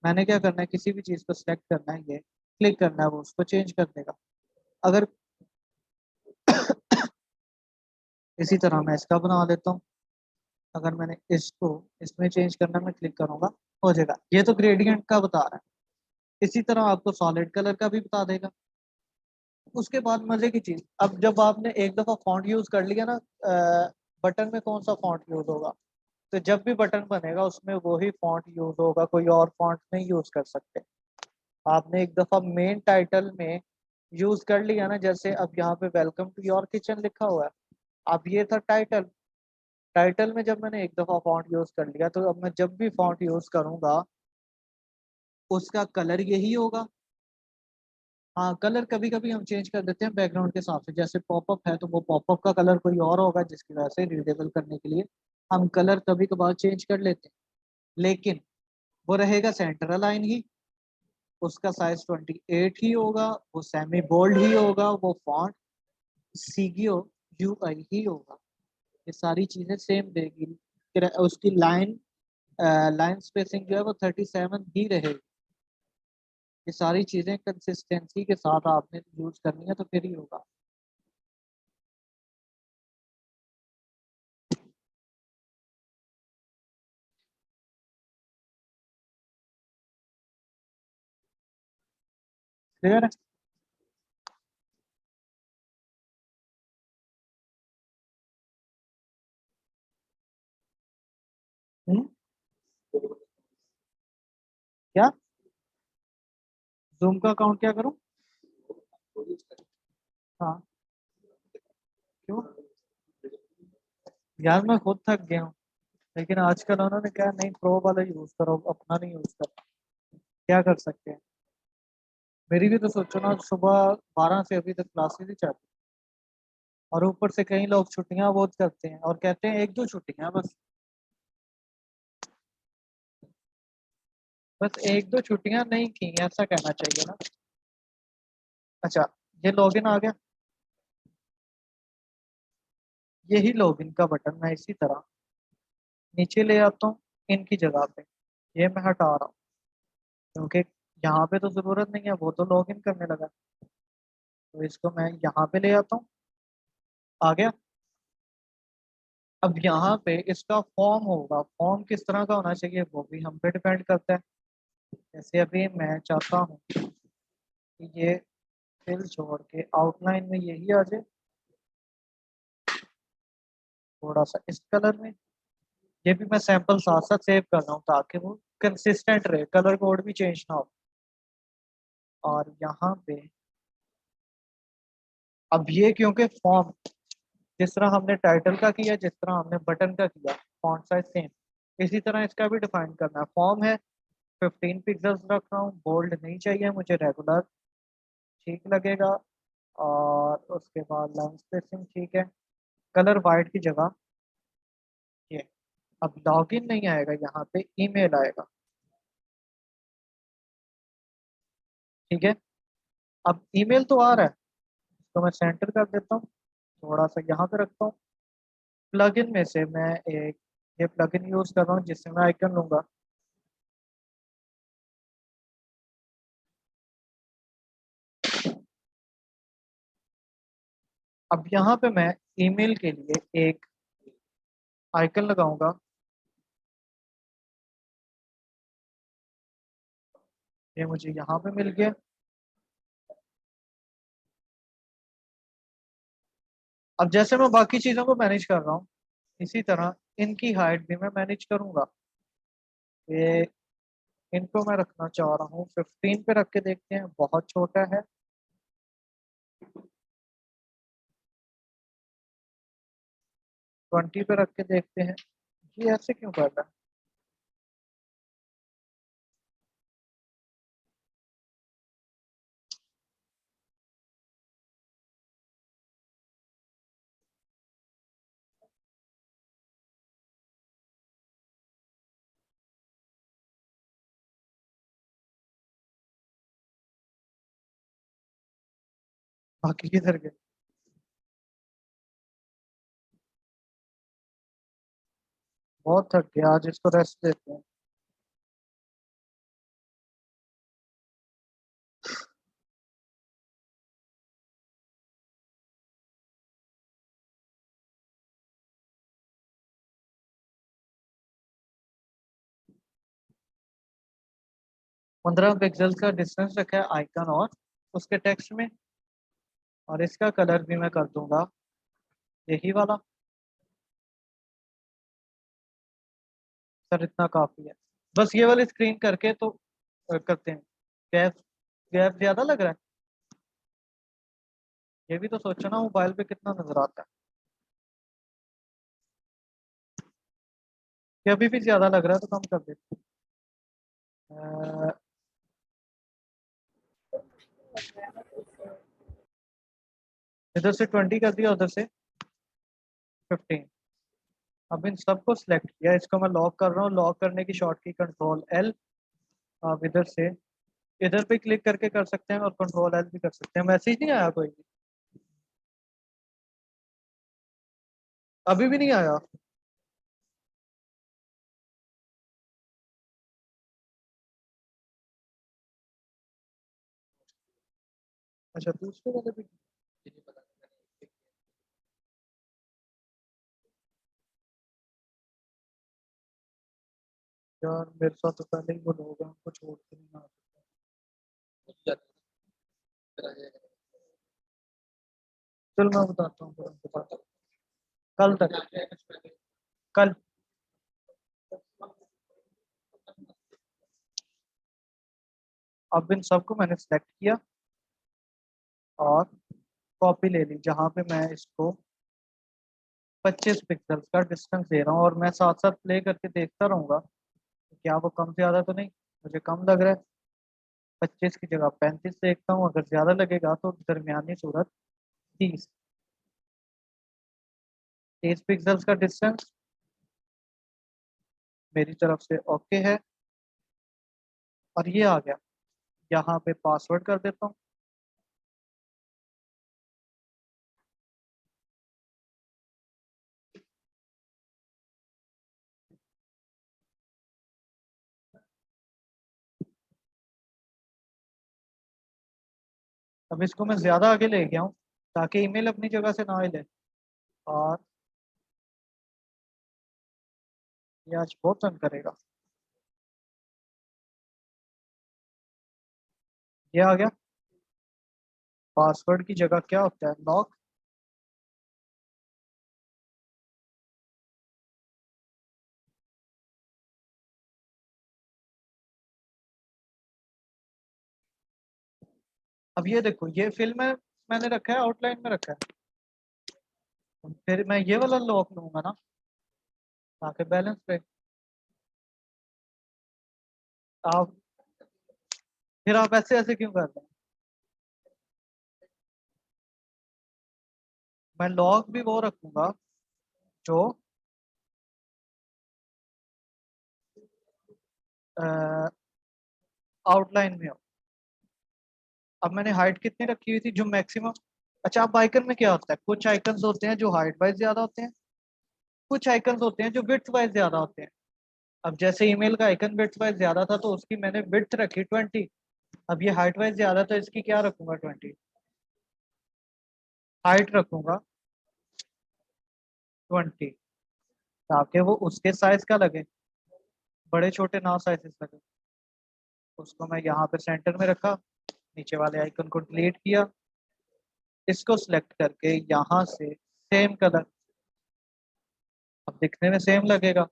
मैंने क्या करना है, किसी भी चीज को सिलेक्ट करना है, ये क्लिक करना है, वो उसको चेंज कर देगा। अगर इसी तरह मैं इसका बना लेता हूँ, अगर मैंने इसको इसमें चेंज करना मैं क्लिक करूंगा, हो जाएगा। ये तो ग्रेडियंट का बता रहा है। इसी तरह आपको सॉलिड कलर का भी बता देगा। उसके बाद मजे की चीज, अब जब आपने एक दफा फॉन्ट यूज कर लिया ना, बटन में कौन सा फॉन्ट यूज होगा, तो जब भी बटन बनेगा उसमें वही फॉन्ट यूज होगा, कोई और फॉन्ट नहीं यूज कर सकते। आपने एक दफा मेन टाइटल में यूज कर लिया ना, जैसे अब यहाँ पे वेलकम टू योर किचन लिखा हुआ है, अब ये था टाइटल। टाइटल में जब मैंने एक दफा फॉन्ट यूज कर लिया, तो अब मैं जब भी फॉन्ट यूज करूंगा उसका कलर यही होगा। हाँ, कलर कभी कभी हम चेंज कर देते हैं बैकग्राउंड के हिसाब से, जैसे पॉपअप है तो वो पॉपअप का कलर कोई और होगा, जिसकी वजह से रीडेबल करने के लिए हम कलर कभी कभार चेंज कर लेते हैं। लेकिन वो रहेगा सेंटर अलाइन ही, उसका साइज 28 ही होगा, वो सेमी बोल्ड ही होगा, वो फॉन्ट सीगियो यूआई ही होगा। ये सारी चीजें सेम देगी। फिर उसकी लाइन लाइन स्पेसिंग जो है वो 37 ही रहेगी। ये सारी चीजें कंसिस्टेंसी के साथ आपने यूज करनी है तो फिर ही होगा। क्लियर है? हम्म? क्या? जूम का अकाउंट क्या करूं? हाँ। क्यों? यार मैं खुद थक गया हूँ, लेकिन आजकल उन्होंने कहा नहीं, प्रो वाला यूज करो, अपना नहीं यूज करो। क्या कर सकते हैं। मेरी भी तो सोचो ना, सुबह 12 से अभी तक क्लासेस ही चल, और ऊपर से कई लोग छुट्टियां बहुत करते हैं और कहते हैं एक दो छुट्टियां बस। बस एक दो छुट्टियां नहीं की, ऐसा कहना चाहिए ना। अच्छा, ये लॉगिन आ गया। यही लॉगिन का बटन मैं इसी तरह नीचे ले आता हूँ इनकी जगह पे। ये मैं हटा रहा हूँ क्योंकि यहाँ पे तो जरूरत नहीं है, वो तो लॉगिन करने लगा। तो इसको मैं यहाँ पे ले आता हूँ। आ गया। अब यहाँ पे इसका फॉर्म होगा, फॉर्म किस तरह का होना चाहिए वो भी हम पे डिपेंड करता है। जैसे अभी मैं चाहता हूँ कि ये फिल छोड़ के आउटलाइन में यही आ जाए, थोड़ा सा इस कलर में। ये भी मैं सैंपल साथ साथ सेव कर रहा हूँ ताकि वो कंसिस्टेंट रहे, कलर कोड भी चेंज ना हो। और यहाँ पे अब ये क्योंकि फॉर्म जिस तरह हमने टाइटल का किया, जिस तरह हमने बटन का किया, फॉन्ट साइज सेम, इसी तरह इसका भी डिफाइन करना है। फॉर्म है 15 पिक्सल्स रख रहा हूँ, बोल्ड नहीं चाहिए मुझे, रेगुलर ठीक लगेगा। और उसके बाद लाइन स्पेसिंग ठीक है। कलर वाइट की जगह ये। अब लॉगिन नहीं आएगा, यहाँ पे ईमेल आएगा। ठीक है। अब ईमेल तो आ रहा है, तो मैं सेंटर कर देता हूँ, थोड़ा सा यहाँ पे रखता हूँ। प्लगइन में से मैं एक ये प्लगइन यूज कर रहा हूँ जिससे मैं आइकन लूंगा। अब यहाँ पे मैं ईमेल के लिए एक आइकन लगाऊंगा। ये मुझे यहाँ पे मिल गया। अब जैसे मैं बाकी चीज़ों को मैनेज कर रहा हूँ, इसी तरह इनकी हाइट भी मैं मैनेज करूंगा। ये इनको मैं रखना चाह रहा हूँ 15 पे, रख के देखते हैं, बहुत छोटा है। 20 पे रख के देखते हैं। ये ऐसे क्यों कर रहा है? बाकी किधर गए? बहुत थक गया आज, इसको रेस्ट देते हैं। 15 पिक्सल का डिस्टेंस रखा है आइकन और उसके टेक्स्ट में। और इसका कलर भी मैं कर दूंगा यही वाला। सर इतना काफी है, बस ये वाली स्क्रीन करके तो करते हैं। गैप गैप ज्यादा लग रहा है। ये भी तो सोचो ना, मोबाइल पे कितना नजर आता है। ये अभी भी ज्यादा लग रहा है, तो कम कर देते हैं। इधर से 20 कर दिया, उधर से 15। अब इन सबको सिलेक्ट किया, इसको मैं लॉक कर रहा हूँ। लॉक करने की शॉर्ट की कंट्रोल L। आप इधर से इधर पे क्लिक करके कर सकते हैं और कंट्रोल L भी कर सकते हैं। मैसेज नहीं आया कोई भी? अभी भी नहीं आया? अच्छा, दूसरे वाले भी। यार मेरे साथ तो पहले ही वो लोग हैं, उनको छोड़ के नहीं आ सकता। चल मैं बताता हूँ फिर उनको बात। कल तक। कल। अब इन सबको मैंने सेलेक्ट किया और कॉपी ले ली, जहाँ पे मैं इसको 25 पिक्सल का डिस्टेंस दे रहा हूँ। और मैं साथ साथ प्ले करके देखता रहूंगा कि क्या वो कम ज्यादा तो नहीं। मुझे कम लग रहा है, 25 की जगह 35 देखता हूँ। अगर ज्यादा लगेगा तो दरमियानी सूरत 30। 30 पिक्सल का डिस्टेंस मेरी तरफ से ओके है। और ये आ गया, यहाँ पे पासवर्ड कर देता हूँ। अब इसको मैं ज्यादा आगे ले गया हूँ ताकि ईमेल अपनी जगह से ना हिले। और ये आज बहुत तंग करेगा। ये आ गया। पासवर्ड की जगह क्या होता है? लॉक। अब ये देखो, ये फिल्म है, मैंने रखा है आउटलाइन में रखा है। फिर मैं ये वाला लॉक लूंगा ना, ताकि बैलेंस पे। आप फिर आप ऐसे ऐसे क्यों कर रहे हैं? मैं लॉक भी वो रखूंगा जो आउटलाइन में हो। अब मैंने हाइट कितनी रखी हुई थी, जो मैक्सिमम। अच्छा, अब आइकन में क्या होता है? कुछ आइकन्स होते हैं जो हाइट वाइज ज्यादा होते हैं, कुछ आइकन्स होते हैं जो विड्थ वाइज ज्यादा होते हैं। अब जैसे ईमेल का आइकन विड्थ वाइज ज्यादा था तो उसकी मैंने विड्थ रखी 20। अब ये हाइट वाइज ज्यादा, तो इसकी क्या रखूंगा? 20। हाइट रखूंगा 20, ताकि वो उसके साइज का लगे, बड़े छोटे ना साइजेस लगे। उसको मैं यहाँ पे सेंटर में रखा, नीचे वाले आइकन को डिलीट किया, इसको सिलेक्ट करके यहाँ से सेम कलर। अब दिखने में सेम लगेगा।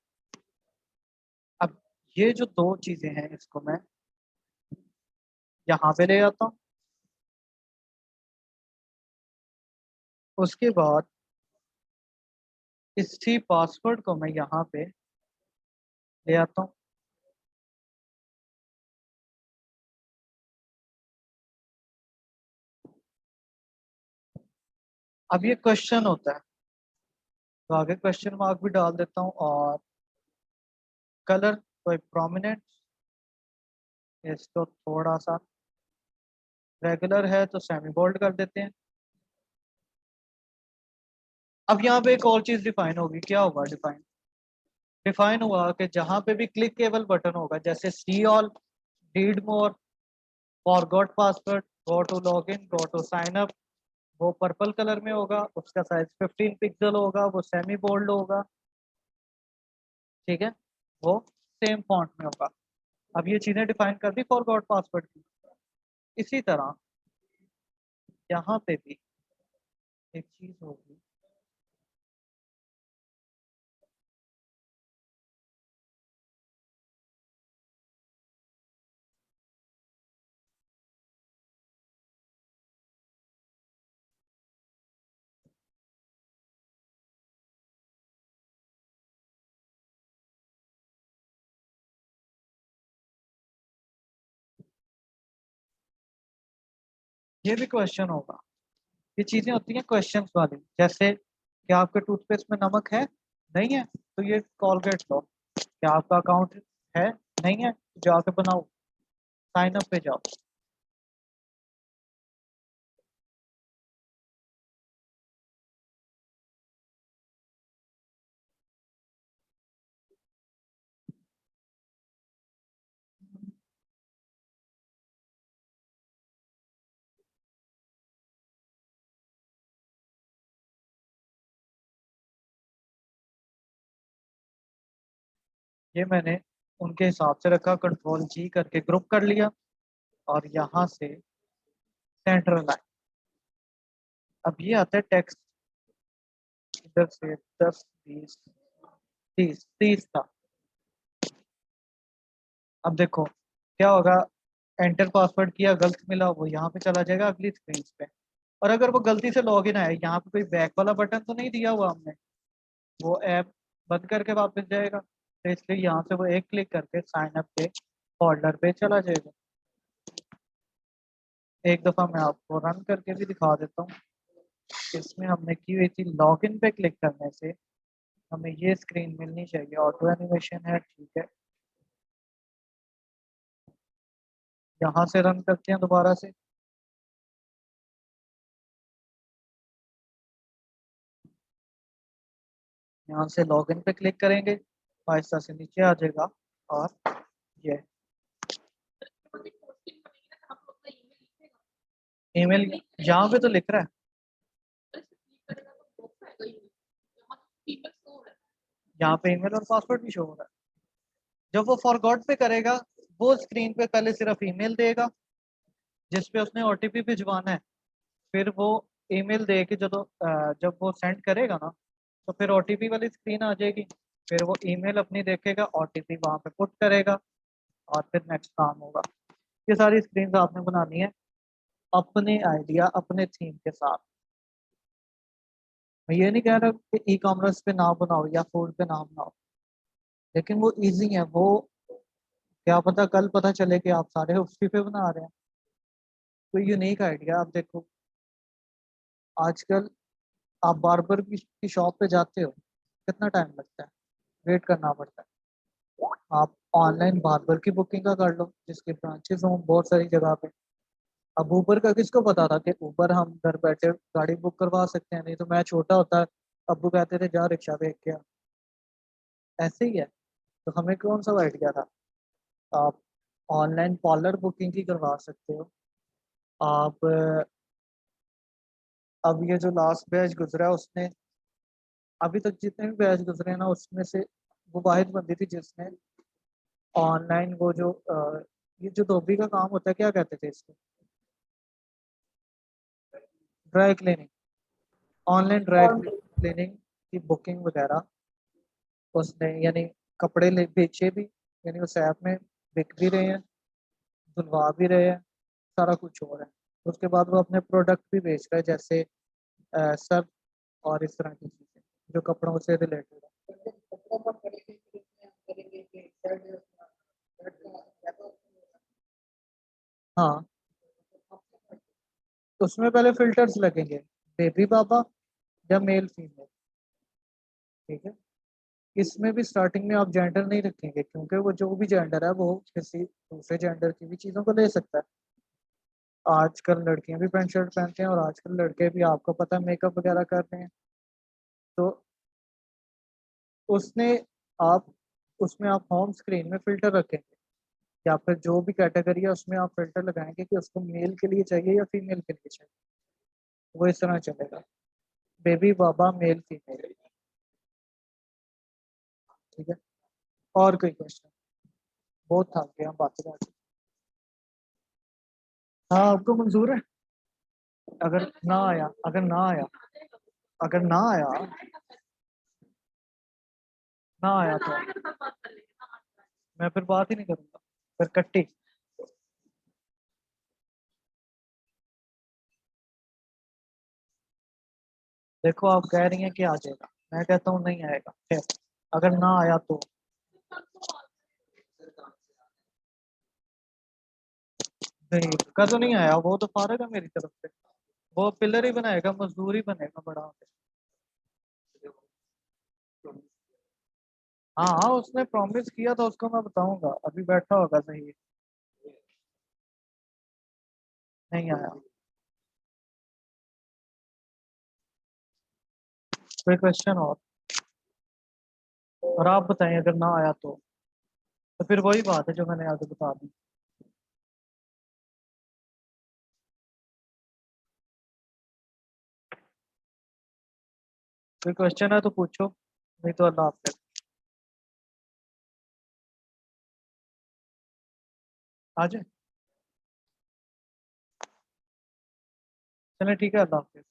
अब ये जो दो चीजें हैं, इसको मैं यहाँ पे ले आता हूँ। उसके बाद इसी पासवर्ड को मैं यहाँ पे ले आता हूँ। अब ये क्वेश्चन होता है, तो आगे क्वेश्चन मार्क भी डाल देता हूँ। और कलर कोई प्रोमिनेंट, इसको थोड़ा सा रेगुलर है तो सेमी बोल्ड कर देते हैं। अब यहाँ पे एक और चीज डिफाइन होगी, क्या होगा डिफाइन? डिफाइन हुआ कि जहां पे भी क्लिकेबल बटन होगा, जैसे see all, read more, forgot password, go to login, go to sign up, वो पर्पल कलर में होगा, उसका साइज 15 पिक्सल होगा, वो सेमी बोल्ड होगा, ठीक है, वो सेम फॉन्ट में होगा। अब ये चीजें डिफाइन कर दी फॉरगॉट पासवर्ड की। इसी तरह यहाँ पे भी एक चीज होगी, ये भी क्वेश्चन होगा। ये चीजें होती हैं क्वेश्चंस वाली, जैसे क्या आपके टूथपेस्ट में नमक है? नहीं है तो ये कॉलगेट लो। क्या आपका अकाउंट है? नहीं है तो जाके बनाओ, साइन अप पे जाओ। ये मैंने उनके हिसाब से रखा, कंट्रोल जी करके ग्रुप कर लिया, और यहाँ से सेंट्रल लाइन। अब ये आता है टेक्स्ट, इधर से 10 20 30 30 था। अब देखो क्या होगा, एंटर पासवर्ड किया, गलत मिला, वो यहाँ पे चला जाएगा अगली स्क्रीन पे। और अगर वो गलती से लॉग इन आया, यहाँ पे कोई बैक वाला बटन तो नहीं दिया हुआ हमने, वो ऐप बंद करके वापस जाएगा, तो इसलिए यहाँ से वो एक क्लिक करके साइन अप पे फोल्डर पे चला जाएगा। एक दफा मैं आपको रन करके भी दिखा देता हूँ। इसमें हमने की हुई थी, लॉगिन पे क्लिक करने से हमें ये स्क्रीन मिलनी चाहिए, ऑटो एनिमेशन है, ठीक है। यहाँ से रन करते हैं दोबारा से। यहाँ से लॉगिन पे क्लिक करेंगे, आहिस्ता से नीचे आ जाएगा, और ये ईमेल यहाँ पे तो लिख रहा है, यहाँ पे ईमेल और पासवर्ड भी शो हो रहा है। जब वो फॉरगॉट पे करेगा, वो स्क्रीन पे पहले सिर्फ ईमेल देगा जिसपे उसने ओटीपी भिजवाना है। फिर वो ईमेल दे के जब वो सेंड करेगा ना, तो फिर ओटीपी वाली स्क्रीन आ जाएगी। फिर वो ईमेल अपनी देखेगा, ओटीपी वहां पे पुट करेगा, और फिर नेक्स्ट काम होगा। ये सारी स्क्रीन आपने बनानी है अपने आइडिया, अपने थीम के साथ। मैं ये नहीं कह रहा कि ई कॉमर्स पे ना बनाओ या फूड पे ना बनाओ, लेकिन वो इजी है। वो क्या पता कल पता चले कि आप सारे उसी पे बना रहे हैं। तो यूनिक आइडिया। आप देखो आजकल आप बार्बर की शॉप पे जाते हो, कितना टाइम लगता है, वेट करना पड़ता है। आप ऑनलाइन बार्बर की बुकिंग का कर लो, जिसके ब्रांचेस हों बहुत सारी जगह पे। अब ऊबर का किसको पता था कि ऊबर हम घर बैठे गाड़ी बुक करवा सकते हैं? नहीं तो मैं छोटा होता, अब्बू कहते थे जा रिक्शा देख के आ। ऐसे ही है। तो हमें कौन सा आइडिया था? आप ऑनलाइन पार्लर बुकिंग की करवा सकते हो। आप अब ये जो लास्ट बैच गुजरा है उसने, अभी तक जितने भी बैच गुजरे हैं ना, उसमें से वो वाहिद बंदी थी जिसने ऑनलाइन वो जो ये जो धोबी का काम होता है, क्या कहते थे इसको, dry cleaning, online dry cleaning की बुकिंग वगैरह उसने, यानी कपड़े ले बेचे भी, यानी उस ऐप में बिक भी रहे हैं, धुलवा भी रहे हैं, सारा कुछ हो रहा है। उसके बाद वो अपने प्रोडक्ट भी बेच रहा है, जैसे सब और इस तरह की चीज़ें जो कपड़ों से रिलेटेड है। हाँ, उसमें पहले फिल्टर्स लगेंगे, बेबी बाबा या मेल फीमेल, ठीक है। इसमें भी स्टार्टिंग में आप जेंडर नहीं रखेंगे, क्योंकि वो जो भी जेंडर है वो किसी दूसरे जेंडर की भी चीज़ों को ले सकता है। आजकल लड़कियां भी पैंट शर्ट पहनते हैं, और आजकल लड़के भी, आपको पता है, मेकअप वगैरह करते हैं। तो उसने आप उसमें आप होम स्क्रीन में फिल्टर रखेंगे या फिर जो भी कैटेगरी है उसमें आप फिल्टर लगाएंगे कि उसको मेल के लिए चाहिए या फीमेल के लिए चाहिए, वो इस तरह चलेगा, बेबी बाबा मेल फीमेल। ठीक है, और कोई क्वेश्चन? बहुत थक गया बातें बातें। हाँ आपको मंजूर है? अगर ना आया, अगर ना आया, अगर ना आया, ना आया तो मैं फिर बात ही नहीं करूंगा, फिर कट्टी। देखो आप कह रही हैं कि आ जाएगा, मैं कहता हूँ नहीं आएगा, फिर अगर ना आया तो नहीं, का तो नहीं आया, वो तो फारग है मेरी तरफ से, वो पिलर ही बनाएगा, मजदूर ही बनेगा बड़ा होके। हाँ हाँ उसने प्रॉमिस किया था, उसको मैं बताऊंगा, अभी बैठा होगा सही। नहीं आया। कोई क्वेश्चन और आप बताएं अगर ना आया तो फिर वही बात है जो मैंने आगे बता दी। कोई क्वेश्चन है तो पूछो, नहीं तो अल्लाह हाफिज़। आ जाए, चले ठीक है, अल्लाह हाफिज़।